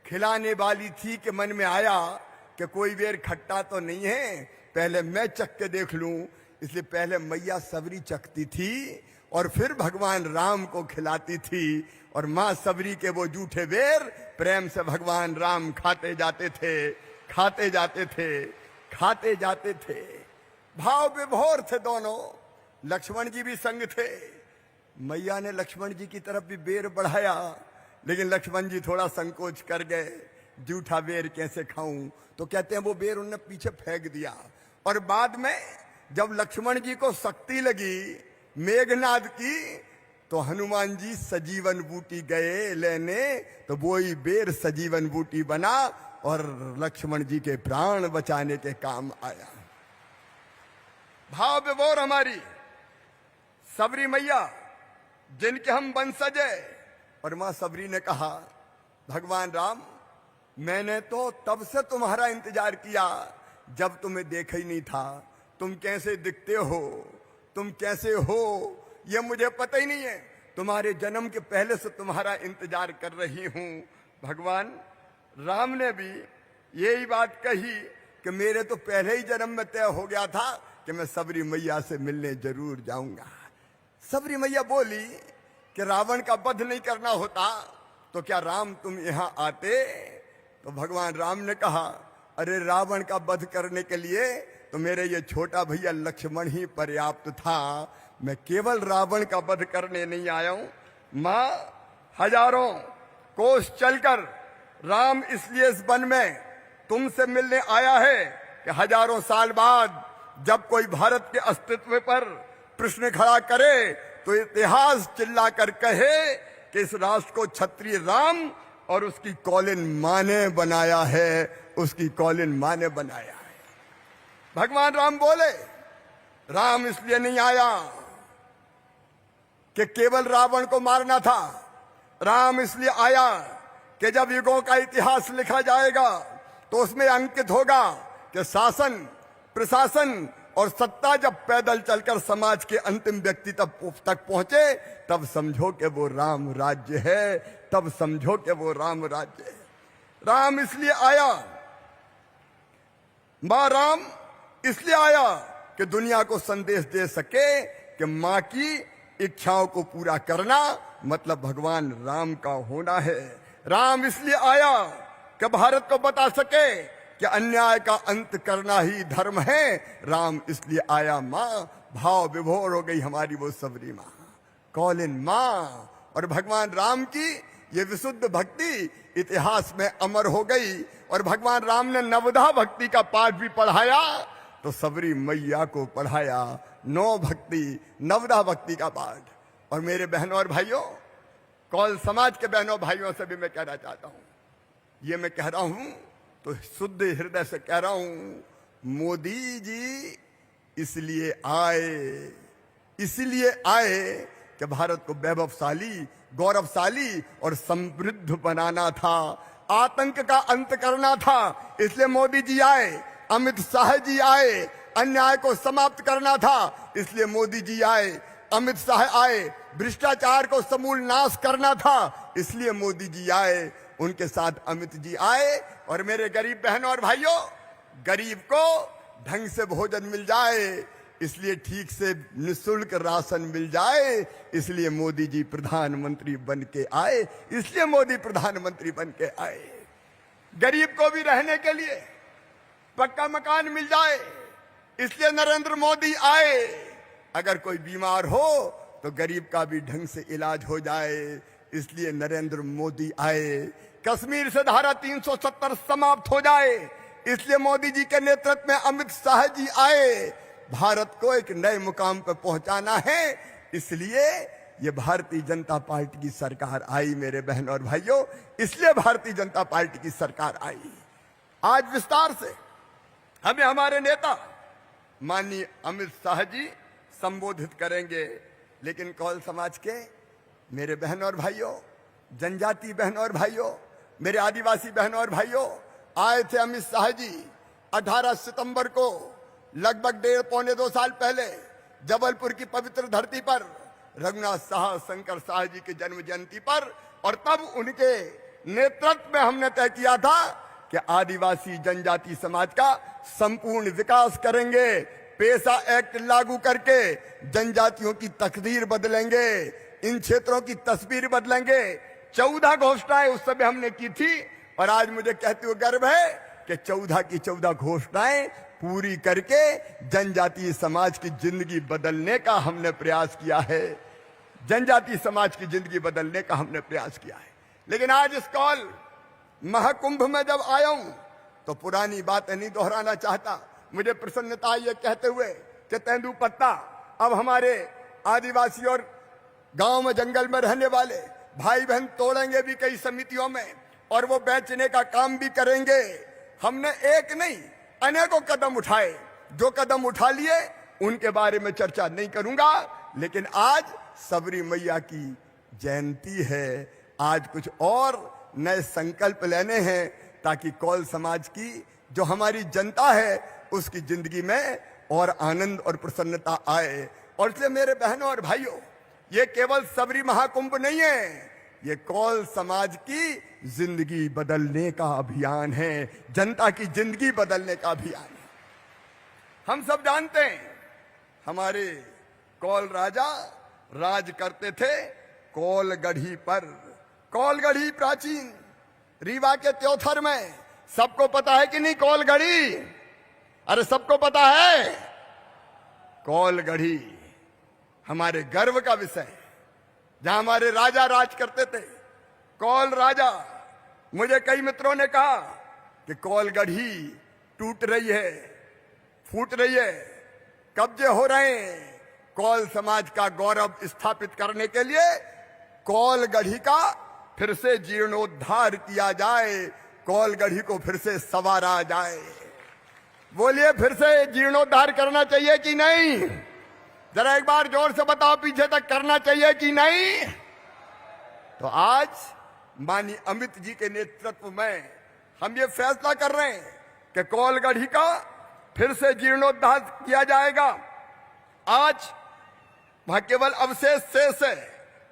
Speaker 5: खिलाने वाली थी कि मन में आया कि कोई बेर खट्टा तो नहीं है, पहले मैं चख के देख लूं। इसलिए पहले मैया सबरी चखती थी और फिर भगवान राम को खिलाती थी। और मां सबरी के वो जूठे बेर प्रेम से भगवान राम खाते जाते थे, खाते जाते थे, खाते जाते थे। भाव विभोर थे दोनों। लक्ष्मण जी भी संग थे। मैया ने लक्ष्मण जी की तरफ भी बेर बढ़ाया, लेकिन लक्ष्मण जी थोड़ा संकोच कर गए। जूठा बेर कैसे खाऊं? तो कहते हैं वो बेर उन्होंने पीछे फेंक दिया। और बाद में जब लक्ष्मण जी को शक्ति लगी मेघनाद की, तो हनुमान जी सजीवन बूटी गए लेने, तो वही बेर सजीवन बूटी बना और लक्ष्मण जी के प्राण बचाने के काम आया। भाव विभोर हमारी सबरी मैया, जिनके हम वंशज है। और मां सबरी ने कहा, भगवान राम, मैंने तो तब से तुम्हारा इंतजार किया जब तुम्हें देखा ही नहीं था। तुम कैसे दिखते हो, तुम कैसे हो, यह मुझे पता ही नहीं है। तुम्हारे जन्म के पहले से तुम्हारा इंतजार कर रही हूं। भगवान राम ने भी यही बात कही कि मेरे तो पहले ही जन्म में तय हो गया था कि मैं सबरी मैया से मिलने जरूर जाऊंगा। सबरी मैया बोली कि रावण का वध नहीं करना होता तो क्या राम तुम यहां आते? तो भगवान राम ने कहा, अरे रावण का वध करने के लिए तो मेरे ये छोटा भैया लक्ष्मण ही पर्याप्त था। मैं केवल रावण का वध करने नहीं आया हूं। मां, हजारों कोस चलकर राम इसलिए इस वन में तुमसे मिलने आया है कि हजारों साल बाद जब कोई भारत के अस्तित्व पर प्रश्न खड़ा करे तो इतिहास चिल्लाकर कहे कि इस राष्ट्र को क्षत्रिय राम और उसकी कॉलिन मां ने बनाया है, उसकी कॉलिन मां ने बनाया है। भगवान राम बोले, राम इसलिए नहीं आया कि केवल रावण को मारना था। राम इसलिए आया कि जब युगों का इतिहास लिखा जाएगा तो उसमें अंकित होगा कि शासन, प्रशासन और सत्ता जब पैदल चलकर समाज के अंतिम व्यक्ति तक पहुंचे, तब समझो कि वो राम राज्य है, तब समझो कि वो राम राज्य है। राम इसलिए आया, मां राम इसलिए आया कि दुनिया को संदेश दे सके कि मां की इच्छाओं को पूरा करना मतलब भगवान राम का होना है। राम इसलिए आया कि भारत को बता सके कि अन्याय का अंत करना ही धर्म है। राम इसलिए आया। मां, भाव विभोर हो गई हमारी वो सबरी मां, कॉलिन मां। और भगवान राम की ये विशुद्ध भक्ति इतिहास में अमर हो गई। और भगवान राम ने नवधा भक्ति का पाठ भी पढ़ाया तो सबरी मैया को पढ़ाया नौ भक्ति, नवधा भक्ति का पाठ। और मेरे बहनों और भाइयों, कौल समाज के बहनों भाइयों से भी मैं कहना चाहता हूं, ये मैं कह रहा हूं तो शुद्ध हृदय से कह रहा हूं, मोदी जी इसलिए आए कि भारत को वैभवशाली, गौरवशाली और समृद्ध बनाना था, आतंक का अंत करना था। इसलिए मोदी जी आए, अमित शाह जी आए, अन्याय को समाप्त करना था, इसलिए मोदी जी आए, अमित शाह आए, भ्रष्टाचार को समूल नाश करना था, इसलिए मोदी जी आए, उनके साथ अमित जी आए। और मेरे गरीब बहनों और भाइयों, गरीब को ढंग से भोजन मिल जाए, इसलिए ठीक से निःशुल्क राशन मिल जाए, इसलिए मोदी जी प्रधानमंत्री बन के आए, इसलिए मोदी प्रधानमंत्री बन के आए। गरीब को भी रहने के लिए पक्का मकान मिल जाए, इसलिए नरेंद्र मोदी आए। अगर कोई बीमार हो तो गरीब का भी ढंग से इलाज हो जाए, इसलिए नरेंद्र मोदी आए। कश्मीर से धारा 370 समाप्त हो जाए, इसलिए मोदी जी के नेतृत्व में अमित शाह जी आए। भारत को एक नए मुकाम पर पहुंचाना है, इसलिए ये भारतीय जनता पार्टी की सरकार आई। मेरे बहन और भाइयों, इसलिए भारतीय जनता पार्टी की सरकार आई। आज विस्तार से हमें हमारे नेता माननीय अमित शाह जी संबोधित करेंगे, लेकिन कौल समाज के मेरे बहन और भाइयों, जनजाति बहन और भाइयों, मेरे आदिवासी बहन और भाइयों, आए थे अमित शाह जी 18 सितंबर को, लगभग 1.5 पौने 2 साल पहले जबलपुर की पवित्र धरती पर रघुनाथ साह शंकर शाह जी के जन्म जयंती पर, और तब उनके नेतृत्व में हमने तय किया था कि आदिवासी जनजाति समाज का संपूर्ण विकास करेंगे, पेशा एक्ट लागू करके जनजातियों की तकदीर बदलेंगे, इन क्षेत्रों की तस्वीर बदलेंगे। 14 घोषणाएं उस समय हमने की थी, और आज मुझे कहते हुए गर्व है कि 14 की 14 घोषणाएं पूरी करके जनजातीय समाज की जिंदगी बदलने का हमने प्रयास किया है, जनजातीय समाज की जिंदगी बदलने का हमने प्रयास किया है। लेकिन आज इस कौल महाकुंभ में जब आया हूं तो पुरानी बातें नहीं दोहराना चाहता। मुझे प्रसन्नता ये कहते हुए कि तेंदुपत्ता अब हमारे आदिवासी और गांव में जंगल में रहने वाले भाई बहन तोड़ेंगे भी कई समितियों में, और वो बेचने का काम भी करेंगे। हमने एक नहीं अनेकों कदम उठाए, जो कदम उठा लिए उनके बारे में चर्चा नहीं करूंगा। लेकिन आज सबरी मैया की जयंती है, आज कुछ और नए संकल्प लेने हैं ताकि कौल समाज की जो हमारी जनता है उसकी जिंदगी में और आनंद और प्रसन्नता आए। और इसलिए मेरे बहनों और भाइयों, ये केवल सबरी महाकुंभ नहीं है, ये कौल समाज की जिंदगी बदलने का अभियान है, जनता की जिंदगी बदलने का अभियान है। हम सब जानते हैं हमारे कौल राजा राज करते थे कौलगढ़ी पर। कौलगढ़ी प्राचीन रीवा के त्योथर में, सबको पता है कि नहीं कौलगढ़ी? अरे सबको पता है। कौलगढ़ी हमारे गर्व का विषय है, जहां हमारे राजा राज करते थे। कौल राजा, मुझे कई मित्रों ने कहा कि कौलगढ़ी टूट रही है, फूट रही है, कब्जे हो रहे हैं। कौल समाज का गौरव स्थापित करने के लिए कौलगढ़ी का फिर से जीर्णोद्धार किया जाए, कौलगढ़ी को फिर से संवारा जाए। बोलिए, फिर से जीर्णोद्धार करना चाहिए कि नहीं? जरा एक बार जोर से बताओ, पीछे तक करना चाहिए कि नहीं? तो आज माननीय अमित जी के नेतृत्व में हम ये फैसला कर रहे हैं कि कौलगढ़ी का फिर से जीर्णोद्धार किया जाएगा। आज वहां केवल अवशेष शेष है।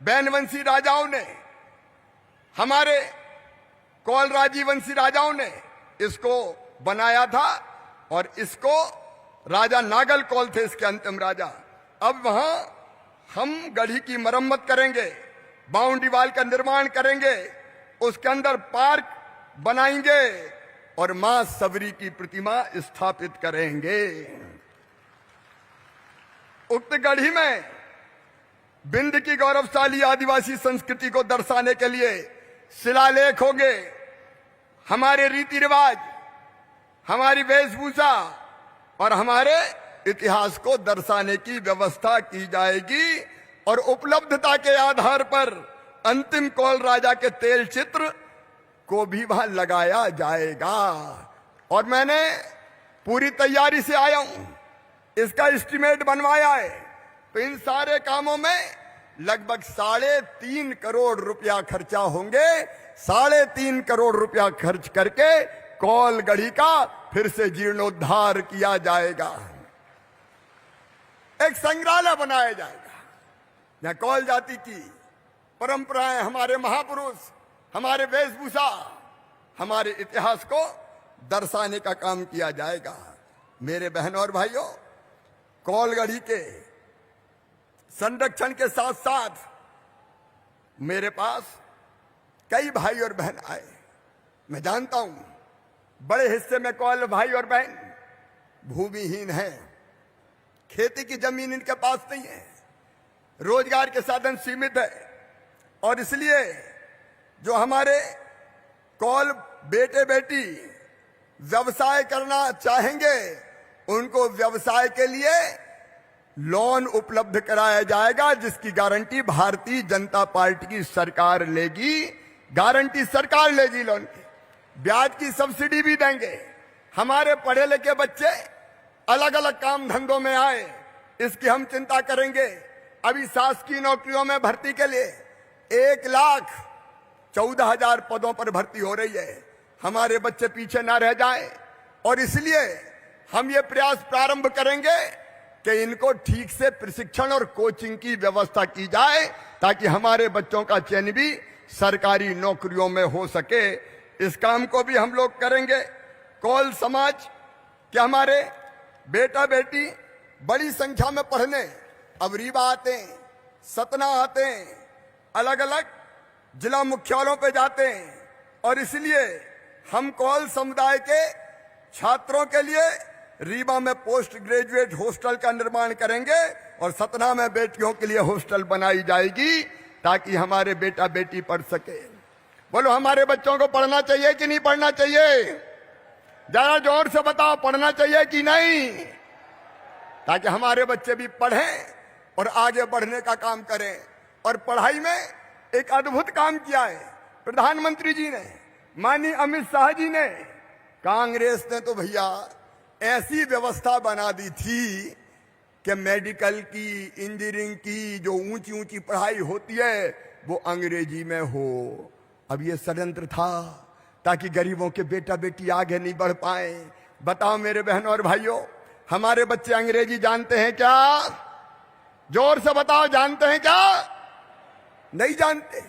Speaker 5: बैनवंशी राजाओं ने, हमारे कौलराजी वंशी राजाओं ने इसको बनाया था, और इसको राजा नागल कौल थे इसके अंतिम राजा। अब वहां हम गढ़ी की मरम्मत करेंगे, बाउंड्री वाल का निर्माण करेंगे, उसके अंदर पार्क बनाएंगे और मां सबरी की प्रतिमा स्थापित करेंगे। उक्त गढ़ी में बिंद की गौरवशाली आदिवासी संस्कृति को दर्शाने के लिए शिलालेख होंगे। हमारे रीति रिवाज, हमारी वेशभूषा और हमारे इतिहास को दर्शाने की व्यवस्था की जाएगी, और उपलब्धता के आधार पर अंतिम कौल राजा के तेल चित्र को भी वहां लगाया जाएगा। और मैंने पूरी तैयारी से आया हूं, इसका एस्टीमेट बनवाया है। तो इन सारे कामों में लगभग 3.5 करोड़ रुपया खर्चा होंगे। 3.5 करोड़ रुपया खर्च करके कौलगढ़ी का फिर से जीर्णोद्धार किया जाएगा। एक संग्रहालय बनाया जाएगा जहां कौल जाति की परंपराएं, हमारे महापुरुष, हमारे वेशभूषा, हमारे इतिहास को दर्शाने का काम किया जाएगा। मेरे बहनों और भाइयों, कौलगढ़ी के संरक्षण के साथ साथ मेरे पास कई भाई और बहन आए। मैं जानता हूं बड़े हिस्से में कौल भाई और बहन भूमिहीन हैं, खेती की जमीन इनके पास नहीं है, रोजगार के साधन सीमित है, और इसलिए जो हमारे कौल बेटे बेटी व्यवसाय करना चाहेंगे उनको व्यवसाय के लिए लोन उपलब्ध कराया जाएगा, जिसकी गारंटी भारतीय जनता पार्टी की सरकार लेगी। गारंटी सरकार लेगी लोन की, ब्याज की सब्सिडी भी देंगे। हमारे पढ़े लिखे बच्चे अलग अलग काम धंधों में आए, इसकी हम चिंता करेंगे। अभी शासकीय नौकरियों में भर्ती के लिए 1,14,000 पदों पर भर्ती हो रही है। हमारे बच्चे पीछे ना रह जाएं, और इसलिए हम ये प्रयास प्रारंभ करेंगे कि इनको ठीक से प्रशिक्षण और कोचिंग की व्यवस्था की जाए ताकि हमारे बच्चों का चयन भी सरकारी नौकरियों में हो सके। इस काम को भी हम लोग करेंगे। कौल समाज के हमारे बेटा बेटी बड़ी संख्या में पढ़ने अब रीवा आते हैं, सतना आते हैं, अलग अलग जिला मुख्यालयों पे जाते हैं, और इसलिए हम कौल समुदाय के छात्रों के लिए रीवा में पोस्ट ग्रेजुएट हॉस्टल का निर्माण करेंगे और सतना में बेटियों के लिए हॉस्टल बनाई जाएगी ताकि हमारे बेटा बेटी पढ़ सके। बोलो, हमारे बच्चों को पढ़ना चाहिए कि नहीं पढ़ना चाहिए? जरा जोर से बताओ, पढ़ना चाहिए कि नहीं? ताकि हमारे बच्चे भी पढ़ें और आगे बढ़ने का काम करें। और पढ़ाई में एक अद्भुत काम किया है प्रधानमंत्री जी ने, माननीय अमित शाह जी ने। कांग्रेस ने तो भैया ऐसी व्यवस्था बना दी थी कि मेडिकल की, इंजीनियरिंग की जो ऊंची ऊंची पढ़ाई होती है वो अंग्रेजी में हो। अब ये षड्यंत्र था ताकि गरीबों के बेटा बेटी आगे नहीं बढ़ पाए। बताओ मेरे बहनों और भाइयों, हमारे बच्चे अंग्रेजी जानते हैं क्या? जोर से बताओ, जानते हैं क्या? नहीं जानते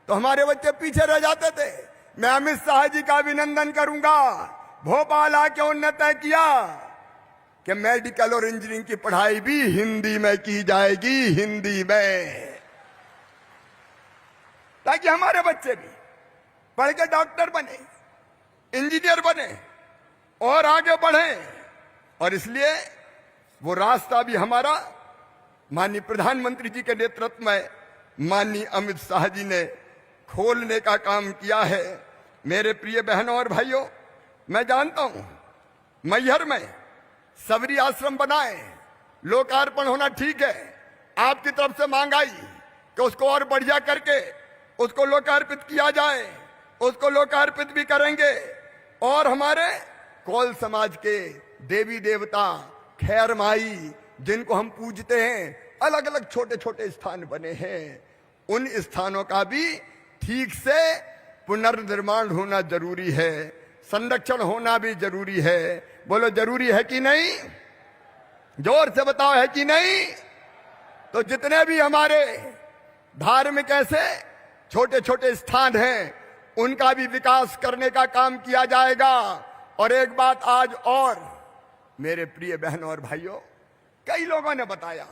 Speaker 5: तो हमारे बच्चे पीछे रह जाते थे। मैं अमित शाह जी का अभिनंदन करूंगा, भोपाल आके उन्होंने तय किया कि मेडिकल और इंजीनियरिंग की पढ़ाई भी हिंदी में की जाएगी, हिंदी में, ताकि हमारे बच्चे भी पढ़ के डॉक्टर बने, इंजीनियर बने और आगे बढ़े। और इसलिए वो रास्ता भी हमारा माननीय प्रधानमंत्री जी के नेतृत्व में माननीय अमित शाह जी ने खोलने का काम किया है। मेरे प्रिय बहनों और भाइयों, मैं जानता हूं मैहर में सबरी आश्रम बनाए, लोकार्पण होना ठीक है। आपकी तरफ से मांग आई कि उसको और बढ़िया करके उसको लोकार्पित किया जाए, उसको लोकार्पित भी करेंगे। और हमारे कौल समाज के देवी देवता खैर माई जिनको हम पूजते हैं, अलग अलग छोटे छोटे स्थान बने हैं, उन स्थानों का भी ठीक से पुनर्निर्माण होना जरूरी है, संरक्षण होना भी जरूरी है। बोलो, जरूरी है कि नहीं? जोर से बताओ, है कि नहीं? तो जितने भी हमारे धार्मिक ऐसे छोटे छोटे स्थान हैं उनका भी विकास करने का काम किया जाएगा। और एक बात आज और मेरे प्रिय बहनों और भाइयों, कई लोगों ने बताया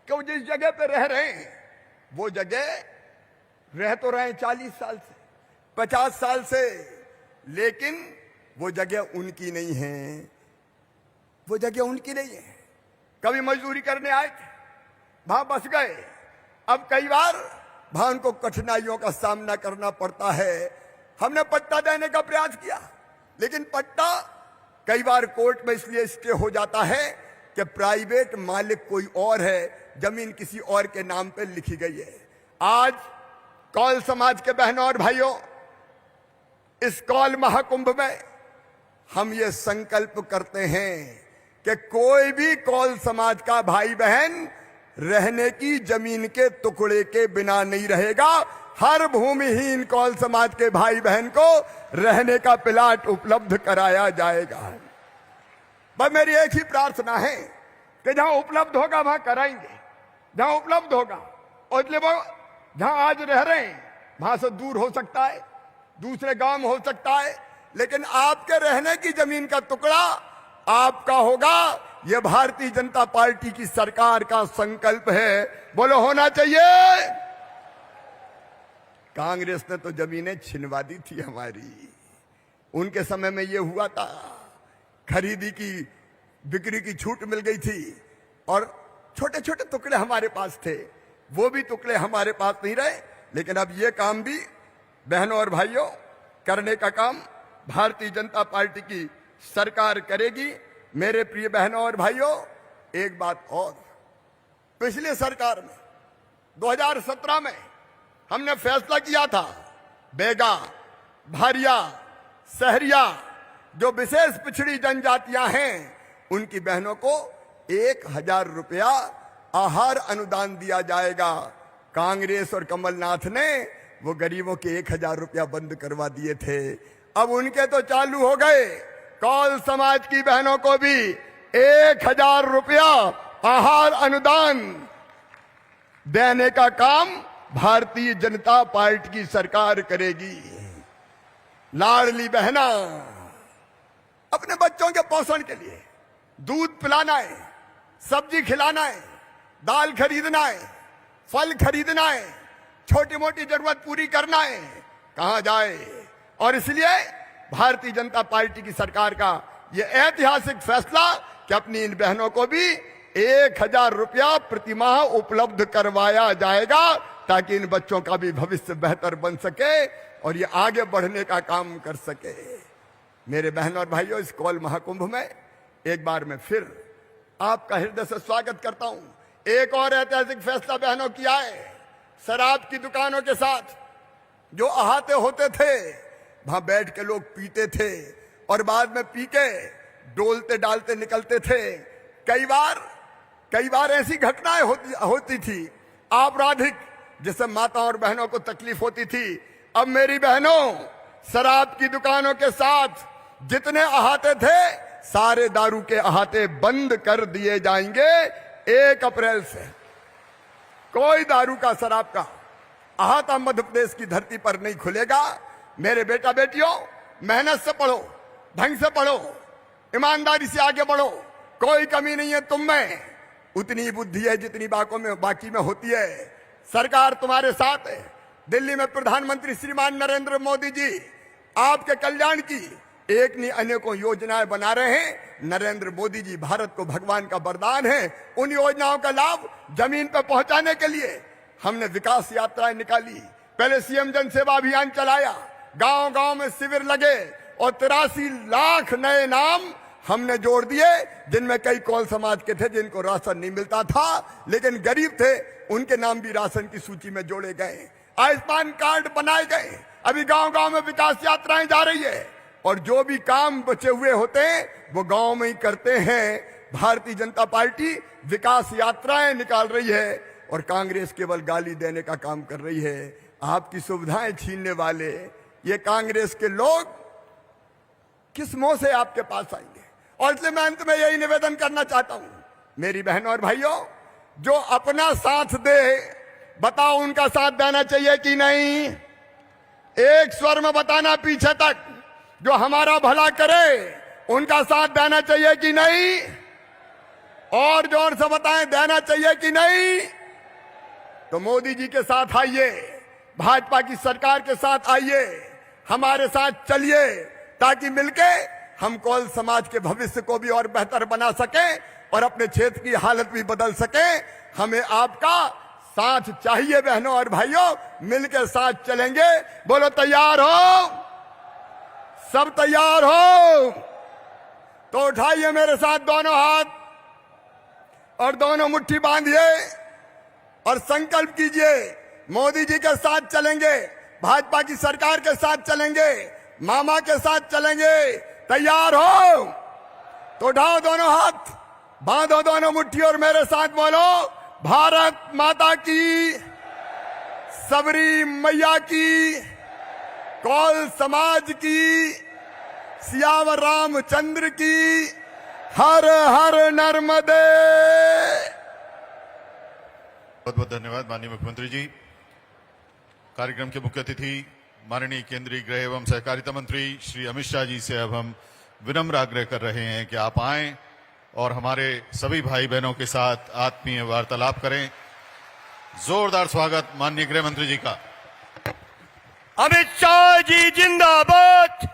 Speaker 5: कि वो जिस जगह पे रह रहे हैं वो जगह रह तो रहे 40 साल से, 50 साल से, लेकिन वो जगह उनकी नहीं है, वो जगह उनकी नहीं है। कभी मजदूरी करने आए थे, वहां बस गए, अब कई बार वहां उनको कठिनाइयों का सामना करना पड़ता है। हमने पट्टा देने का प्रयास किया, लेकिन पट्टा कई बार कोर्ट में इसलिए स्टे हो जाता है कि प्राइवेट मालिक कोई और है, जमीन किसी और के नाम पे लिखी गई है। आज कौल समाज के बहनों और भाइयों, इस कौल महाकुंभ में हम ये संकल्प करते हैं कि कोई भी कौल समाज का भाई बहन रहने की जमीन के टुकड़े के बिना नहीं रहेगा। हर भूमिहीन कौल समाज के भाई बहन को रहने का प्लाट उपलब्ध कराया जाएगा। बस मेरी एक ही प्रार्थना है कि जहां उपलब्ध होगा वहां कराएंगे, जहां उपलब्ध होगा। और इसलिए वो जहां आज रह रहे हैं वहां से दूर हो सकता है, दूसरे गांव में हो सकता है, लेकिन आपके रहने की जमीन का टुकड़ा आपका होगा। यह भारतीय जनता पार्टी की सरकार का संकल्प है। बोलो, होना चाहिए। कांग्रेस ने तो जमीनें छिनवा दी थी हमारी, उनके समय में यह हुआ था, खरीदी की, बिक्री की छूट मिल गई थी और छोटे छोटे टुकड़े हमारे पास थे, वो भी टुकड़े हमारे पास नहीं रहे। लेकिन अब ये काम भी बहनों और भाइयों करने का काम भारतीय जनता पार्टी की सरकार करेगी। मेरे प्रिय बहनों और भाइयों, एक बात और, पिछले सरकार में 2017 में हमने फैसला किया था, बेगा, भारिया, सहरिया जो विशेष पिछड़ी जनजातियां हैं उनकी बहनों को 1000 रुपया आहार अनुदान दिया जाएगा। कांग्रेस और कमलनाथ ने वो गरीबों के 1000 रुपया बंद करवा दिए थे, अब उनके तो चालू हो गए। कौल समाज की बहनों को भी 1000 रुपया आहार अनुदान देने का काम भारतीय जनता पार्टी की सरकार करेगी। लाडली बहना अपने बच्चों के पोषण के लिए दूध पिलाना है, सब्जी खिलाना है, दाल खरीदना है, फल खरीदना है, छोटी मोटी जरूरत पूरी करना है, कहां जाए। और इसलिए भारतीय जनता पार्टी की सरकार का यह ऐतिहासिक फैसला कि अपनी इन बहनों को भी 1000 रुपया प्रतिमाह उपलब्ध करवाया जाएगा, ताकि इन बच्चों का भी भविष्य बेहतर बन सके और ये आगे बढ़ने का काम कर सके। मेरे बहनों और भाइयों, इस कौल महाकुंभ में एक बार मैं फिर आपका हृदय से स्वागत करता हूं। एक और ऐतिहासिक फैसला बहनों किया है। शराब की दुकानों के साथ जो अहाते होते थे, वहां बैठ के लोग पीते थे और बाद में पी के डोलते डालते निकलते थे। कई बार ऐसी घटनाएं होती थी आपराधिक, जिससे माताओं और बहनों को तकलीफ होती थी। अब मेरी बहनों, शराब की दुकानों के साथ जितने अहाते थे, सारे दारू के अहाते बंद कर दिए जाएंगे 1 अप्रैल से। कोई दारू का, शराब का अहाता मध्य प्रदेश की धरती पर नहीं खुलेगा। मेरे बेटा बेटियों, मेहनत से पढ़ो, ढंग से पढ़ो, ईमानदारी से आगे बढ़ो, कोई कमी नहीं है तुम में। उतनी बुद्धि है जितनी बाकी में होती है। सरकार तुम्हारे साथ है। दिल्ली में प्रधानमंत्री श्रीमान नरेंद्र मोदी जी आपके कल्याण की एक नहीं अनेकों योजनाएं बना रहे हैं। नरेंद्र मोदी जी भारत को भगवान का वरदान है। उन योजनाओं का लाभ जमीन पर पहुंचाने के लिए हमने विकास यात्राएं निकाली। पहले सीएम जन सेवा अभियान चलाया, गांव गांव में शिविर लगे और 83 लाख नए नाम हमने जोड़ दिए, जिनमें कई कौल समाज के थे जिनको राशन नहीं मिलता था, लेकिन गरीब थे, उनके नाम भी राशन की सूची में जोड़े गए। आयुष्मान कार्ड बनाए गए। अभी गांव गांव में विकास यात्राएं जा रही है और जो भी काम बचे हुए होते हैं वो गांव में ही करते हैं। भारतीय जनता पार्टी विकास यात्राएं निकाल रही है और कांग्रेस केवल गाली देने का काम कर रही है। आपकी सुविधाएं छीनने वाले ये कांग्रेस के लोग किस मुंह से आपके पास आएंगे। और इसलिए मैं अंत में यही निवेदन करना चाहता हूं, मेरी बहनों और भाइयों, जो अपना साथ दे, बताओ उनका साथ देना चाहिए कि नहीं? एक स्वर में बताना पीछे तक। जो हमारा भला करे उनका साथ देना चाहिए कि नहीं? और जोर से बताएं, देना चाहिए कि नहीं? तो मोदी जी के साथ आइए, भाजपा की सरकार के साथ आइए, हमारे साथ चलिए, ताकि मिलके हम कौल समाज के भविष्य को भी और बेहतर बना सके और अपने क्षेत्र की हालत भी बदल सके। हमें आपका साथ चाहिए बहनों और भाइयों, मिलकर साथ चलेंगे। बोलो तैयार हो? सब तैयार हो? तो उठाइए मेरे साथ दोनों हाथ और दोनों मुट्ठी बांधिए और संकल्प कीजिए, मोदी जी के साथ चलेंगे, भाजपा की सरकार के साथ चलेंगे, मामा के साथ चलेंगे। तैयार हो? तो उठाओ दोनों हाथ, बांधो दोनों मुट्ठी और मेरे साथ बोलो, भारत माता की, सबरी मैया की, कौल समाज की, सियावर रामचंद्र की, हर हर नर्मदे।
Speaker 1: बहुत बहुत धन्यवाद माननीय मुख्यमंत्री जी। कार्यक्रम के मुख्य अतिथि माननीय केंद्रीय गृह एवं सहकारिता मंत्री श्री अमित शाह जी से अब हम विनम्र आग्रह कर रहे हैं कि आप आएं और हमारे सभी भाई बहनों के साथ आत्मीय वार्तालाप करें। जोरदार स्वागत माननीय गृह मंत्री जी का।
Speaker 4: अमित शाह जी जिंदाबाद,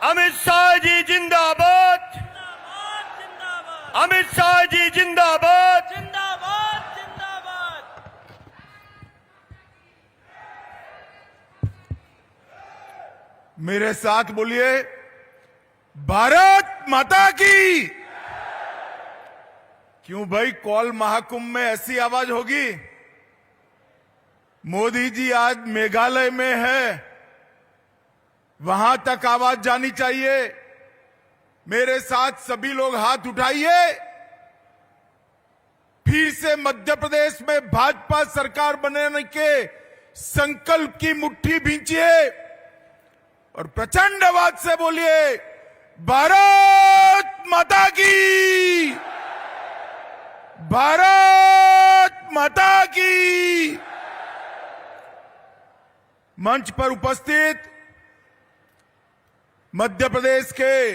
Speaker 4: अमित शाह जी जिंदाबाद, अमित शाह जी जिंदाबाद, जिंदाबाद जिंदाबाद।
Speaker 6: मेरे साथ बोलिए, भारत माता की। क्यों भाई, कौल महाकुंभ में ऐसी आवाज होगी? मोदी जी आज मेघालय में है, वहां तक आवाज जानी चाहिए। मेरे साथ सभी लोग हाथ उठाइए। फिर से मध्य प्रदेश में भाजपा सरकार बनाने के संकल्प की मुट्ठी भींचिए और प्रचंड आवाज से बोलिए, भारत माता की। भारत माता की। मंच पर उपस्थित मध्य प्रदेश के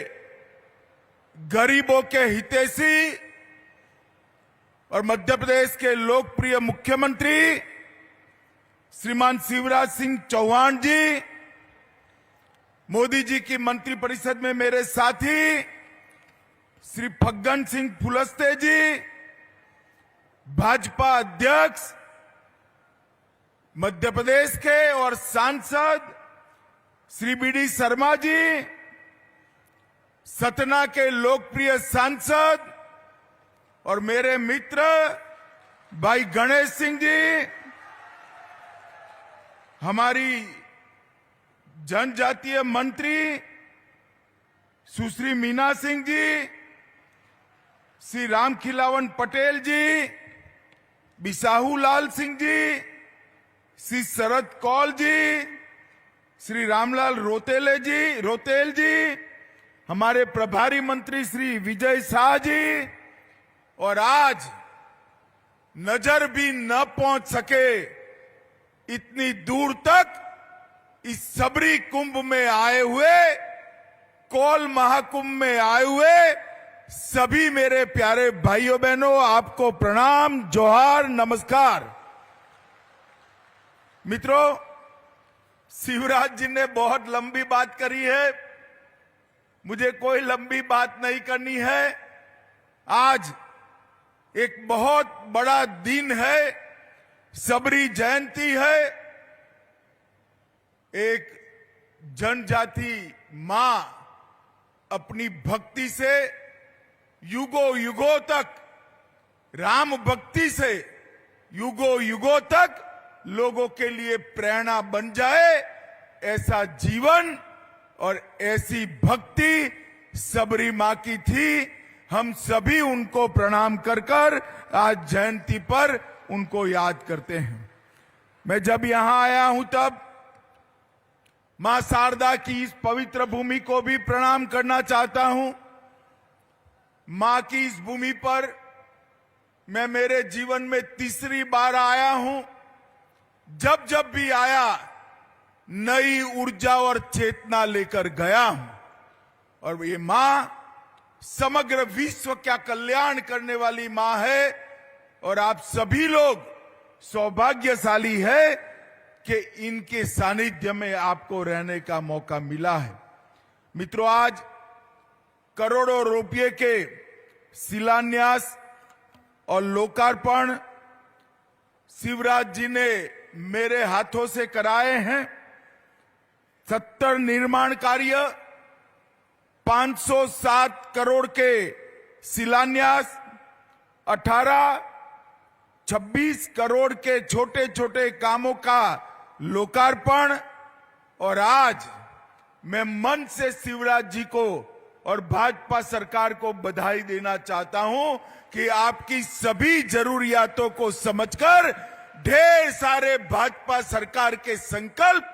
Speaker 6: गरीबों के हितैषी और मध्य प्रदेश के लोकप्रिय मुख्यमंत्री श्रीमान शिवराज सिंह चौहान जी, मोदी जी की मंत्रिपरिषद में मेरे साथी श्री फग्गन सिंह कुलस्ते जी, भाजपा अध्यक्ष मध्य प्रदेश के और सांसद श्री बीडी शर्मा जी, सतना के लोकप्रिय सांसद और मेरे मित्र भाई गणेश सिंह जी, हमारी जनजातीय मंत्री सुश्री मीना सिंह जी, श्री रामखिलावन पटेल जी, बिसाहू लाल सिंह जी, श्री शरद कौल जी, श्री रामलाल रोतेल जी, हमारे प्रभारी मंत्री श्री विजय शाह जी, और आज नजर भी न पहुंच सके इतनी दूर तक इस सबरी कुंभ में आए हुए, कौल महाकुंभ में आए हुए सभी मेरे प्यारे भाइयों बहनों, आपको प्रणाम, जोहार, नमस्कार। मित्रों, शिवराज जी ने बहुत लंबी बात करी है, मुझे कोई लंबी बात नहीं करनी है। आज एक बहुत बड़ा दिन है, सबरी जयंती है। एक जनजाति मां अपनी भक्ति से युगों युगों तक, राम भक्ति से युगों युगों तक लोगों के लिए प्रेरणा बन जाए, ऐसा जीवन और ऐसी भक्ति सबरी मां की थी। हम सभी उनको प्रणाम कर कर आज जयंती पर उनको याद करते हैं। मैं जब यहां आया हूं तब मां शारदा की इस पवित्र भूमि को भी प्रणाम करना चाहता हूं। मां की इस भूमि पर मैं मेरे जीवन में तीसरी बार आया हूं। जब जब भी आया नई ऊर्जा और चेतना लेकर गया हूं, और ये मां समग्र विश्व का कल्याण करने वाली मां है, और आप सभी लोग सौभाग्यशाली है कि इनके सानिध्य में आपको रहने का मौका मिला है। मित्रों, आज करोड़ों रुपये के शिलान्यास और लोकार्पण शिवराज जी ने मेरे हाथों से कराए हैं। 70 निर्माण कार्य, 507 करोड़ के शिलान्यास, 26 करोड़ के छोटे छोटे कामों का लोकार्पण, और आज मैं मन से शिवराज जी को और भाजपा सरकार को बधाई देना चाहता हूं कि आपकी सभी जरूरियातों को समझकर ढेर सारे भाजपा सरकार के संकल्प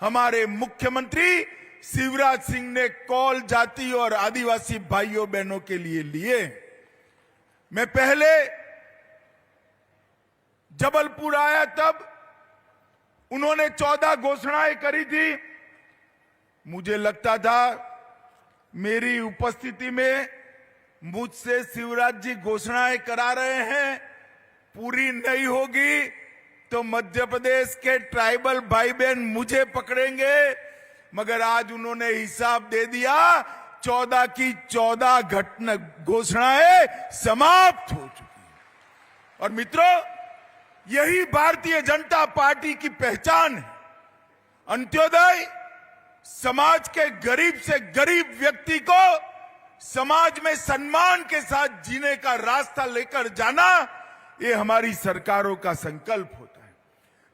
Speaker 6: हमारे मुख्यमंत्री शिवराज सिंह ने कौल जाति और आदिवासी भाइयों बहनों के लिए लिए। मैं पहले जबलपुर आया तब उन्होंने 14 घोषणाएं करी थी। मुझे लगता था मेरी उपस्थिति में मुझसे शिवराज जी घोषणाएं करा रहे हैं, पूरी नहीं होगी तो मध्य प्रदेश के ट्राइबल भाई बहन मुझे पकड़ेंगे। मगर आज उन्होंने हिसाब दे दिया, 14 की 14 घोषणाएं समाप्त हो चुकी है। और मित्रों, यही भारतीय जनता पार्टी की पहचान है। अंत्योदय, समाज के गरीब से गरीब व्यक्ति को समाज में सम्मान के साथ जीने का रास्ता लेकर जाना, ये हमारी सरकारों का संकल्प होता है।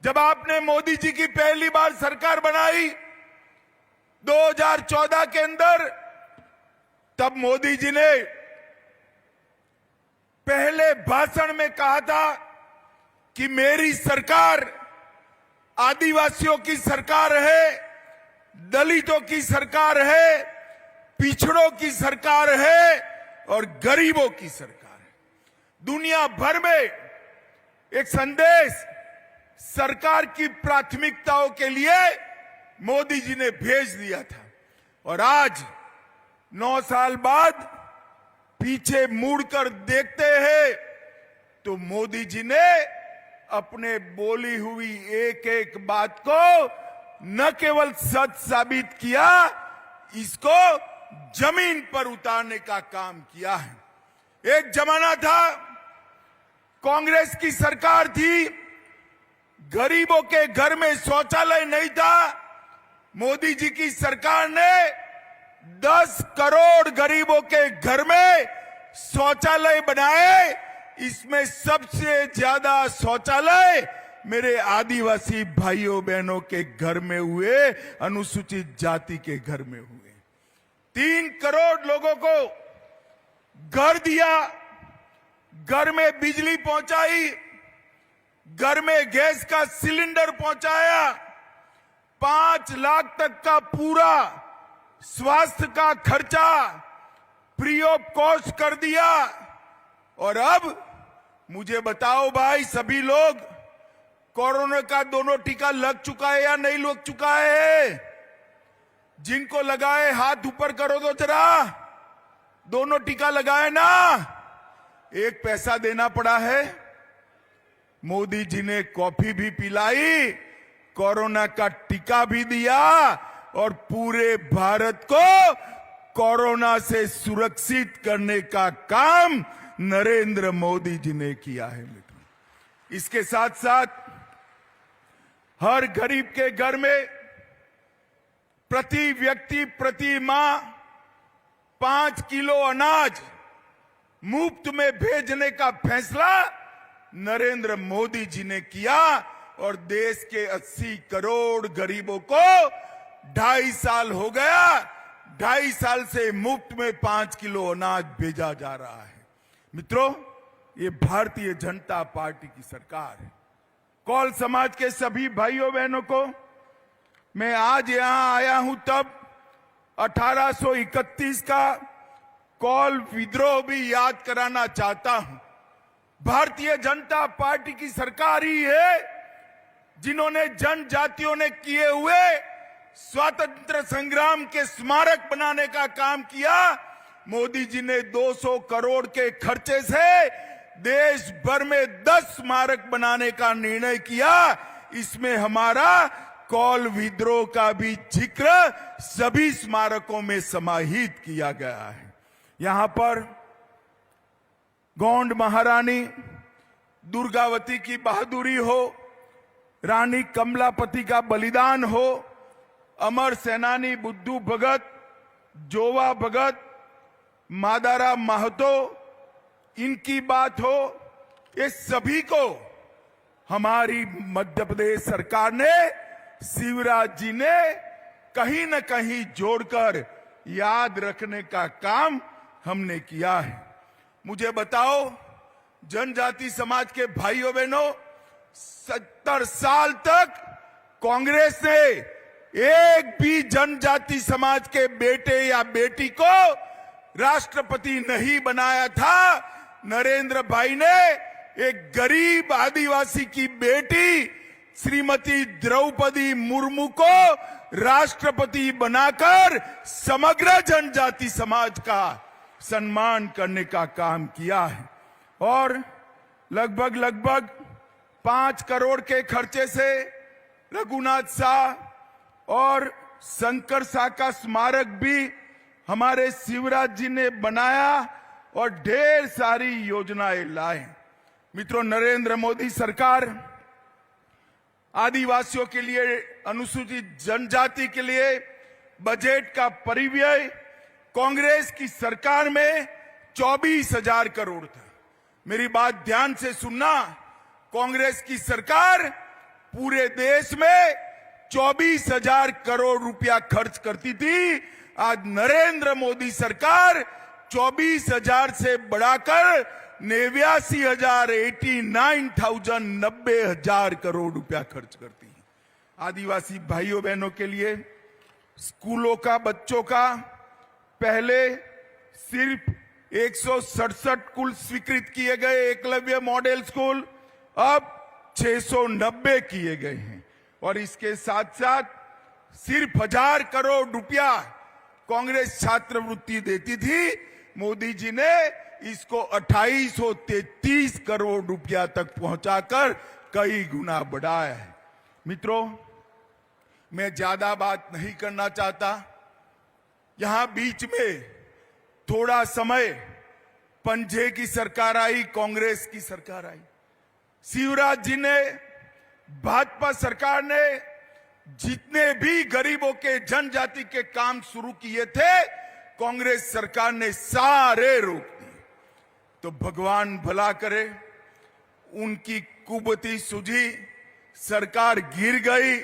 Speaker 6: जब आपने मोदी जी की पहली बार सरकार बनाई 2014 के अंदर, तब मोदी जी ने पहले भाषण में कहा था कि मेरी सरकार आदिवासियों की सरकार है, दलितों की सरकार है, पिछड़ों की सरकार है और गरीबों की सरकार है। दुनिया भर में एक संदेश सरकार की प्राथमिकताओं के लिए मोदी जी ने भेज दिया था। और आज 9 साल बाद पीछे मुड़कर देखते हैं तो मोदी जी ने अपने बोली हुई एक एक बात को न केवल सच साबित किया, इसको जमीन पर उतारने का काम किया है। एक जमाना था, कांग्रेस की सरकार थी, गरीबों के घर में शौचालय नहीं था। मोदी जी की सरकार ने 10 करोड़ गरीबों के घर में शौचालय बनाए। इसमें सबसे ज्यादा शौचालय मेरे आदिवासी भाइयों बहनों के घर में हुए, अनुसूचित जाति के घर में हुए। 3 करोड़ लोगों को घर दिया, घर में बिजली पहुंचाई, घर में गैस का सिलेंडर पहुंचाया, 5 लाख तक का पूरा स्वास्थ्य का खर्चा फ्री ऑफ कॉस्ट कर दिया। और अब मुझे बताओ भाई, सभी लोग, कोरोना का दोनों टीका लग चुका है या नहीं लग चुका है? जिनको लगाए हाथ ऊपर करो तो जरा। दोनों टीका लगाए ना? एक पैसा देना पड़ा है। मोदी जी ने कॉफी भी पिलाई, कोरोना का टीका भी दिया और पूरे भारत को कोरोना से सुरक्षित करने का काम नरेंद्र मोदी जी ने किया है मित्रों। इसके साथ साथ हर गरीब के घर में प्रति व्यक्ति प्रति माह 5 किलो अनाज मुफ्त में भेजने का फैसला नरेंद्र मोदी जी ने किया और देश के 80 करोड़ गरीबों को 2.5 साल हो गया, 2.5 साल से मुफ्त में 5 किलो अनाज भेजा जा रहा है। मित्रों, ये भारतीय जनता पार्टी की सरकार है। कौल समाज के सभी भाइयों बहनों को मैं आज यहां आया हूं तब 1831 का कौल विद्रोह भी याद कराना चाहता हूं। भारतीय जनता पार्टी की सरकार ही है जिन्होंने जनजातियों ने किए हुए स्वतंत्र संग्राम के स्मारक बनाने का काम किया। मोदी जी ने 200 करोड़ के खर्चे से देश भर में 10 स्मारक बनाने का निर्णय किया। इसमें हमारा कौल विद्रोह का भी जिक्र सभी स्मारकों में समाहित किया गया है। यहां पर गोंड महारानी दुर्गावती की बहादुरी हो, रानी कमलापति का बलिदान हो, अमर सेनानी बुद्धू भगत, जोवा भगत, मादारा महतो, इनकी बात हो, ये सभी को हमारी मध्य प्रदेश सरकार ने, शिवराज जी ने कहीं न कहीं जोड़कर याद रखने का काम हमने किया है। मुझे बताओ, जनजाति समाज के भाइयों बहनों, 70 साल तक कांग्रेस ने एक भी जनजाति समाज के बेटे या बेटी को राष्ट्रपति नहीं बनाया था। नरेंद्र भाई ने एक गरीब आदिवासी की बेटी श्रीमती द्रौपदी मुर्मू को राष्ट्रपति बनाकर समग्र जनजाति समाज का सम्मान करने का काम किया है। और लगभग 5 करोड़ के खर्चे से रघुनाथ शाह और शंकर शाह का स्मारक भी हमारे शिवराज जी ने बनाया और ढेर सारी योजनाएं लाए। मित्रों, नरेंद्र मोदी सरकार आदिवासियों के लिए, अनुसूचित जनजाति के लिए बजट का परिव्यय कांग्रेस की सरकार में 24,000 करोड़ था। मेरी बात ध्यान से सुनना, कांग्रेस की सरकार पूरे देश में 24,000 करोड़ रुपया खर्च करती थी। आज नरेंद्र मोदी सरकार 24,000 से बढ़ाकर 89,000 90,000 करोड़ रुपया खर्च करती है। आदिवासी भाइयों बहनों के लिए स्कूलों का, बच्चों का पहले सिर्फ 167 कुल स्वीकृत किए गए एकलव्य मॉडल स्कूल अब 690 किए गए हैं। और इसके साथ साथ सिर्फ 1000 करोड़ रुपया कांग्रेस छात्रवृत्ति देती थी, मोदी जी ने इसको 2833 करोड़ रुपया तक पहुंचाकर कई गुना बढ़ाया है। मित्रों, मैं ज्यादा बात नहीं करना चाहता। यहां बीच में थोड़ा समय पंजे की सरकार आई, कांग्रेस की सरकार आई। शिवराज जी ने, भाजपा सरकार ने जितने भी गरीबों के, जनजाति के काम शुरू किए थे, कांग्रेस सरकार ने सारे रोक दिए। तो भगवान भला करे, उनकी कुबती सूझी, सरकार गिर गई।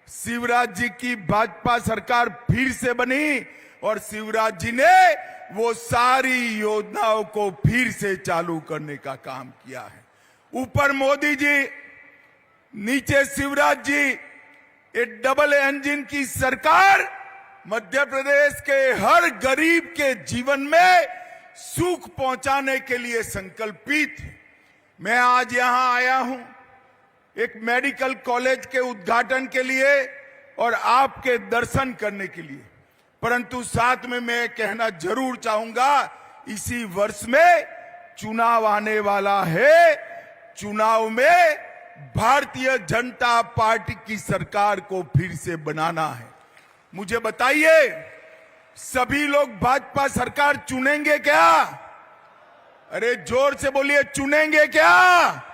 Speaker 6: शिवराज जी की भाजपा सरकार फिर से बनी और शिवराज जी ने वो सारी योजनाओं को फिर से चालू करने का काम किया है। ऊपर मोदी जी, नीचे शिवराज जी, एक डबल इंजन की सरकार मध्य प्रदेश के हर गरीब के जीवन में सुख पहुंचाने के लिए संकल्पित है। मैं आज यहां आया हूं एक मेडिकल कॉलेज के उद्घाटन के लिए और आपके दर्शन करने के लिए, परंतु साथ में मैं कहना जरूर चाहूंगा, इसी वर्ष में चुनाव आने वाला है। चुनाव में भारतीय जनता पार्टी की सरकार को फिर से बनाना है। मुझे बताइए, सभी लोग भाजपा सरकार चुनेंगे क्या? अरे जोर से बोलिए, चुनेंगे क्या?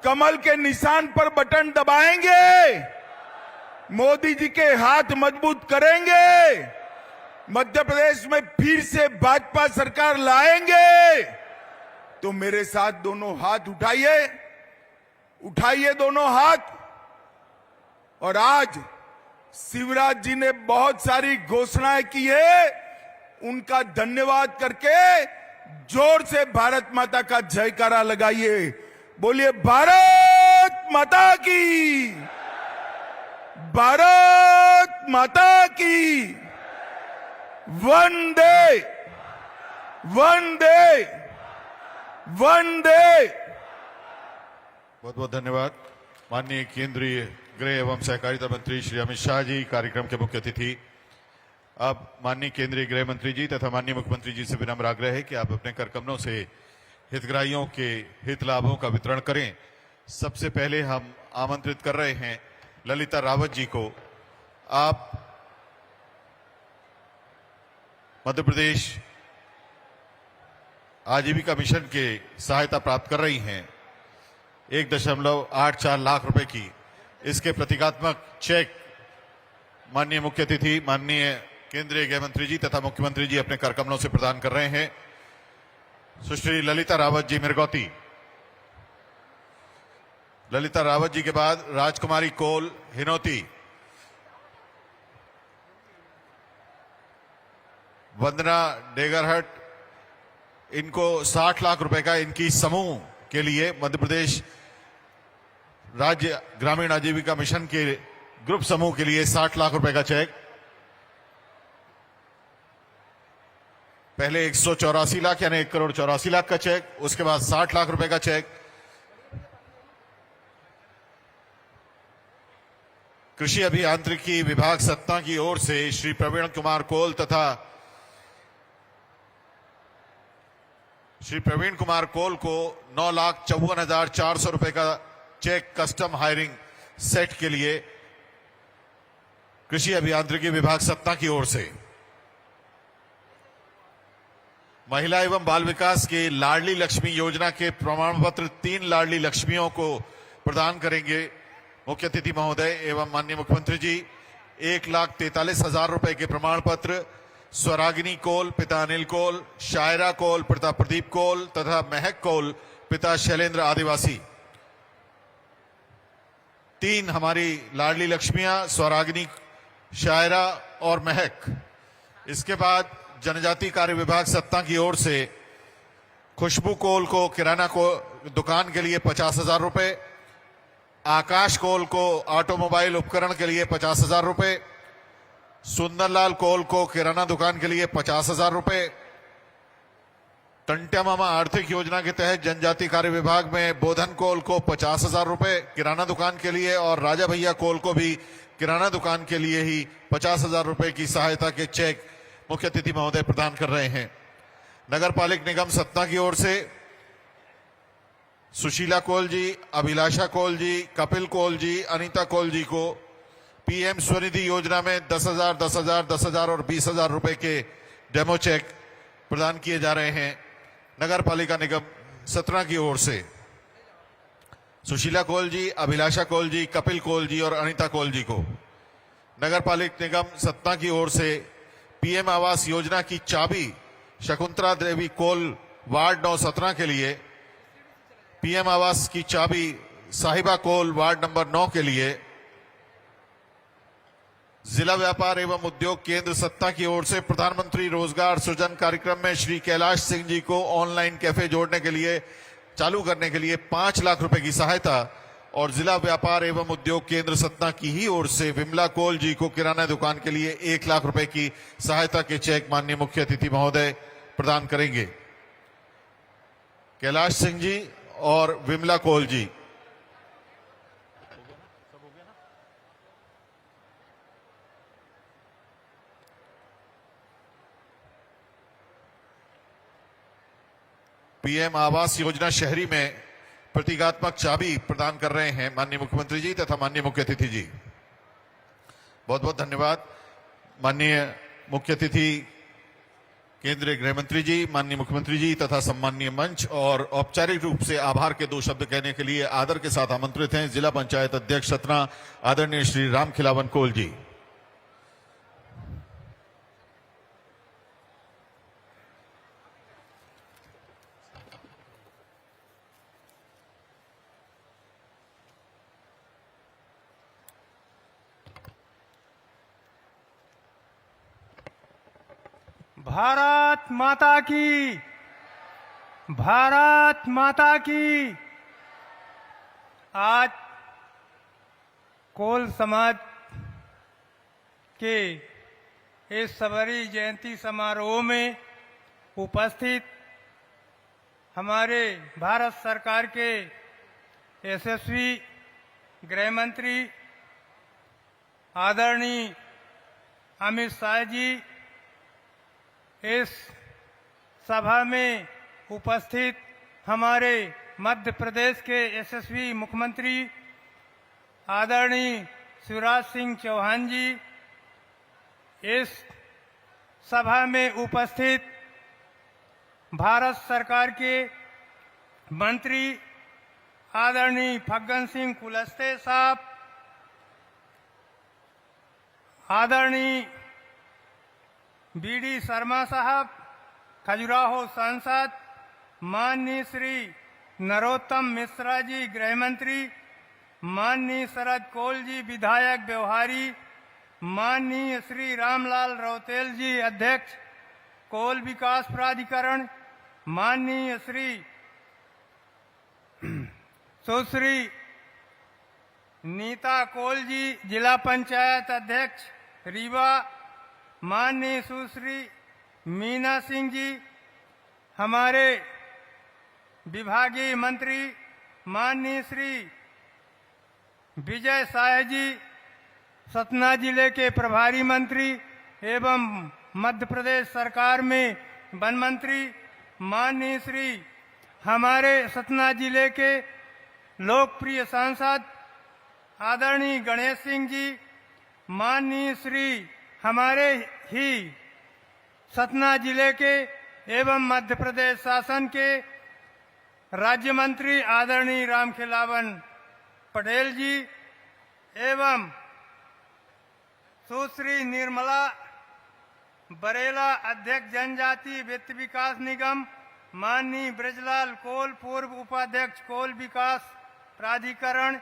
Speaker 6: कमल के निशान पर बटन दबाएंगे? मोदी जी के हाथ मजबूत करेंगे? मध्य प्रदेश में फिर से भाजपा सरकार लाएंगे? तो मेरे साथ दोनों हाथ उठाइए, उठाइए दोनों हाथ। और आज शिवराज जी ने बहुत सारी घोषणाएं की है, उनका धन्यवाद करके जोर से भारत माता का जयकारा लगाइए। बोलिए भारत माता की, भारत माता की, वंदे वंदे वंदे।
Speaker 1: बहुत बहुत धन्यवाद। माननीय केंद्रीय गृह एवं सहकारिता मंत्री श्री अमित शाह जी कार्यक्रम के मुख्य अतिथि। अब माननीय केंद्रीय गृह मंत्री जी तथा माननीय मुख्यमंत्री जी से विनम्र आग्रह है कि आप अपने करकमनों से हितग्राहियों के हित लाभों का वितरण करें। सबसे पहले हम आमंत्रित कर रहे हैं ललिता रावत जी को। आप मध्य प्रदेश आजीविका मिशन के सहायता प्राप्त कर रही हैं 1.84 लाख रुपए की। इसके प्रतीकात्मक चेक माननीय मुख्य अतिथि माननीय केंद्रीय गृह मंत्री जी तथा मुख्यमंत्री जी अपने करकमनों से प्रदान कर रहे हैं। सुश्री ललिता रावत जी मिरगौती। ललिता रावत जी के बाद राजकुमारी कोल हिनौती, वंदना डेगरहट, इनको 60 लाख रुपए का इनकी समूह के लिए मध्य प्रदेश राज्य ग्रामीण आजीविका मिशन के ग्रुप समूह के लिए 60 लाख रुपए का चेक। पहले 184 लाख यानी 1,84,00,000 का चेक, उसके बाद 60 लाख रुपए का चेक। कृषि अभियांत्रिकी विभाग सतना की ओर से श्री प्रवीण कुमार कोल तथा श्री प्रवीण कुमार कोल को 9,54,400 रुपए का चेक कस्टम हायरिंग सेट के लिए कृषि अभियांत्रिकी विभाग सतना की ओर से। महिला एवं बाल विकास के लाडली लक्ष्मी योजना के प्रमाण पत्र 3 लाडली लक्ष्मियों को प्रदान करेंगे मुख्य अतिथि महोदय एवं माननीय मुख्यमंत्री जी। 1,43,000 रुपए के प्रमाण पत्र स्वरागिनी कोल पिता अनिल कोल, शायरा कोल पिता प्रदीप कोल तथा महक कोल पिता शैलेंद्र आदिवासी। 3 हमारी लाडली लक्ष्मियां स्वरागिनी, शायरा और महक। इसके बाद जनजाति कार्य विभाग सत्ता की ओर से खुशबू कोल को किराना को दुकान के लिए 50,000 रुपए, आकाश कोल को ऑटोमोबाइल उपकरण के लिए 50,000 रुपए, सुंदरलाल कोल को किराना दुकान के लिए 50,000 रुपए, टंट्या मामा आर्थिक योजना के तहत जनजाति कार्य विभाग में बोधन कोल को 50,000 रुपए किराना दुकान के लिए और राजा भैया कोल को भी किराना दुकान के लिए ही 50,000 रुपए की सहायता के चेक मुख्य अतिथि महोदय प्रदान कर रहे हैं। नगर पालिक निगम सतना की ओर से सुशीला कोल जी, अभिलाषा कोल जी, कपिल कोल जी, अनीता कोल जी को पीएम स्वनिधि योजना में 10,000, 10,000, 10,000 और 20,000 रुपए के डेमो चेक प्रदान किए जा रहे हैं। नगर पालिका निगम सतना की ओर से सुशीला कोल जी, अभिलाषा कोल जी, कपिल कोल जी और अनीता कोल जी को नगर पालिक निगम सतना की ओर से पीएम आवास योजना की चाबी शकुंतला देवी कोल वार्ड 9 सतना के लिए, पीएम आवास की चाबी साहिबा कोल वार्ड नंबर 9 के लिए, जिला व्यापार एवं उद्योग केंद्र सत्ता की ओर से प्रधानमंत्री रोजगार सृजन कार्यक्रम में श्री कैलाश सिंह जी को ऑनलाइन कैफे जोड़ने के लिए चालू करने के लिए 5 लाख रुपए की सहायता और जिला व्यापार एवं उद्योग केंद्र सतना की ही ओर से विमला कोल जी को किराना दुकान के लिए 1 लाख रुपए की सहायता के चेक माननीय मुख्य अतिथि महोदय प्रदान करेंगे। कैलाश सिंह जी और विमला कोल जी। पीएम आवास योजना शहरी में प्रतीकात्मक चाबी प्रदान कर रहे हैं माननीय मुख्यमंत्री जी तथा माननीय मुख्य अतिथि जी। बहुत बहुत धन्यवाद। माननीय मुख्य अतिथि केंद्रीय गृह मंत्री जी, माननीय मुख्यमंत्री जी तथा सम्माननीय मंच और औपचारिक रूप से आभार के 2 शब्द कहने के लिए आदर के साथ आमंत्रित हैं जिला पंचायत अध्यक्ष सतना आदरणीय श्री राम खिलावन कोल जी।
Speaker 7: भारत माता की, भारत माता की। आज कोल समाज के इस सबरी जयंती समारोह में उपस्थित हमारे भारत सरकार के यशस्वी गृह मंत्री आदरणीय अमित शाह जी, इस सभा में उपस्थित हमारे मध्य प्रदेश के यशस्वी मुख्यमंत्री आदरणीय शिवराज सिंह चौहान जी, इस सभा में उपस्थित भारत सरकार के मंत्री आदरणीय फग्गन सिंह कुलस्ते साहब, आदरणीय बीडी शर्मा साहब, खजुराहो सांसद, माननीय श्री नरोत्तम मिश्रा जी गृह मंत्री, माननीय शरद कोल जी विधायक व्यवहारी, माननीय श्री रामलाल रौतेल जी अध्यक्ष कोल विकास प्राधिकरण, माननीय श्री सुश्री नीता कोल जी जिला पंचायत अध्यक्ष रीवा, माननीय सुश्री मीना सिंह जी हमारे विभागीय मंत्री, माननीय श्री विजय शाह जी सतना जिले के प्रभारी मंत्री एवं मध्य प्रदेश सरकार में वन मंत्री, माननीय श्री हमारे सतना जिले के लोकप्रिय सांसद आदरणीय गणेश सिंह जी, माननीय श्री हमारे ही सतना जिले के एवं मध्य प्रदेश शासन के राज्य मंत्री आदरणीय रामखिलावन पटेल जी एवं सुश्री निर्मला बरेला अध्यक्ष जनजाति वित्त विकास निगम, माननीय ब्रजलाल कोल पूर्व उपाध्यक्ष कोल विकास प्राधिकरण,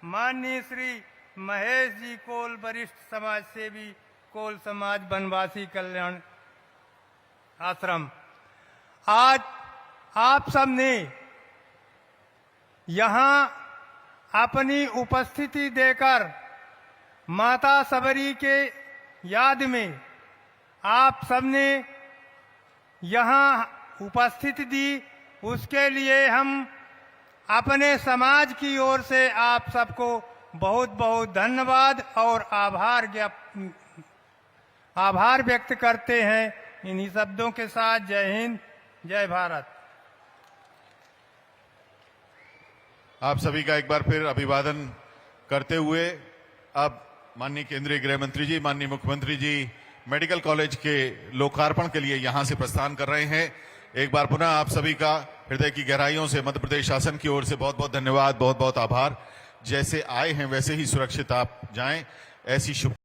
Speaker 7: माननीय श्री महेश जी कोल वरिष्ठ समाज सेवी कोल समाज वनवासी कल्याण आश्रम। आज आप सब ने यहाँ अपनी उपस्थिति देकर माता सबरी के याद में आप सबने यहाँ उपस्थिति दी, उसके लिए हम अपने समाज की ओर से आप सबको बहुत बहुत धन्यवाद और आभार व्यक्त करते हैं। इन्हीं शब्दों के साथ जय हिंद, जय भारत।
Speaker 1: आप सभी का एक बार फिर अभिवादन करते हुए अब माननीय केंद्रीय गृह मंत्री जी, माननीय मुख्यमंत्री जी मेडिकल कॉलेज के लोकार्पण के लिए यहां से प्रस्थान कर रहे हैं। एक बार पुनः आप सभी का हृदय की गहराइयों से मध्य प्रदेश शासन की ओर से बहुत बहुत धन्यवाद, बहुत बहुत आभार। जैसे आए हैं वैसे ही सुरक्षित आप जाएं, ऐसी शुभ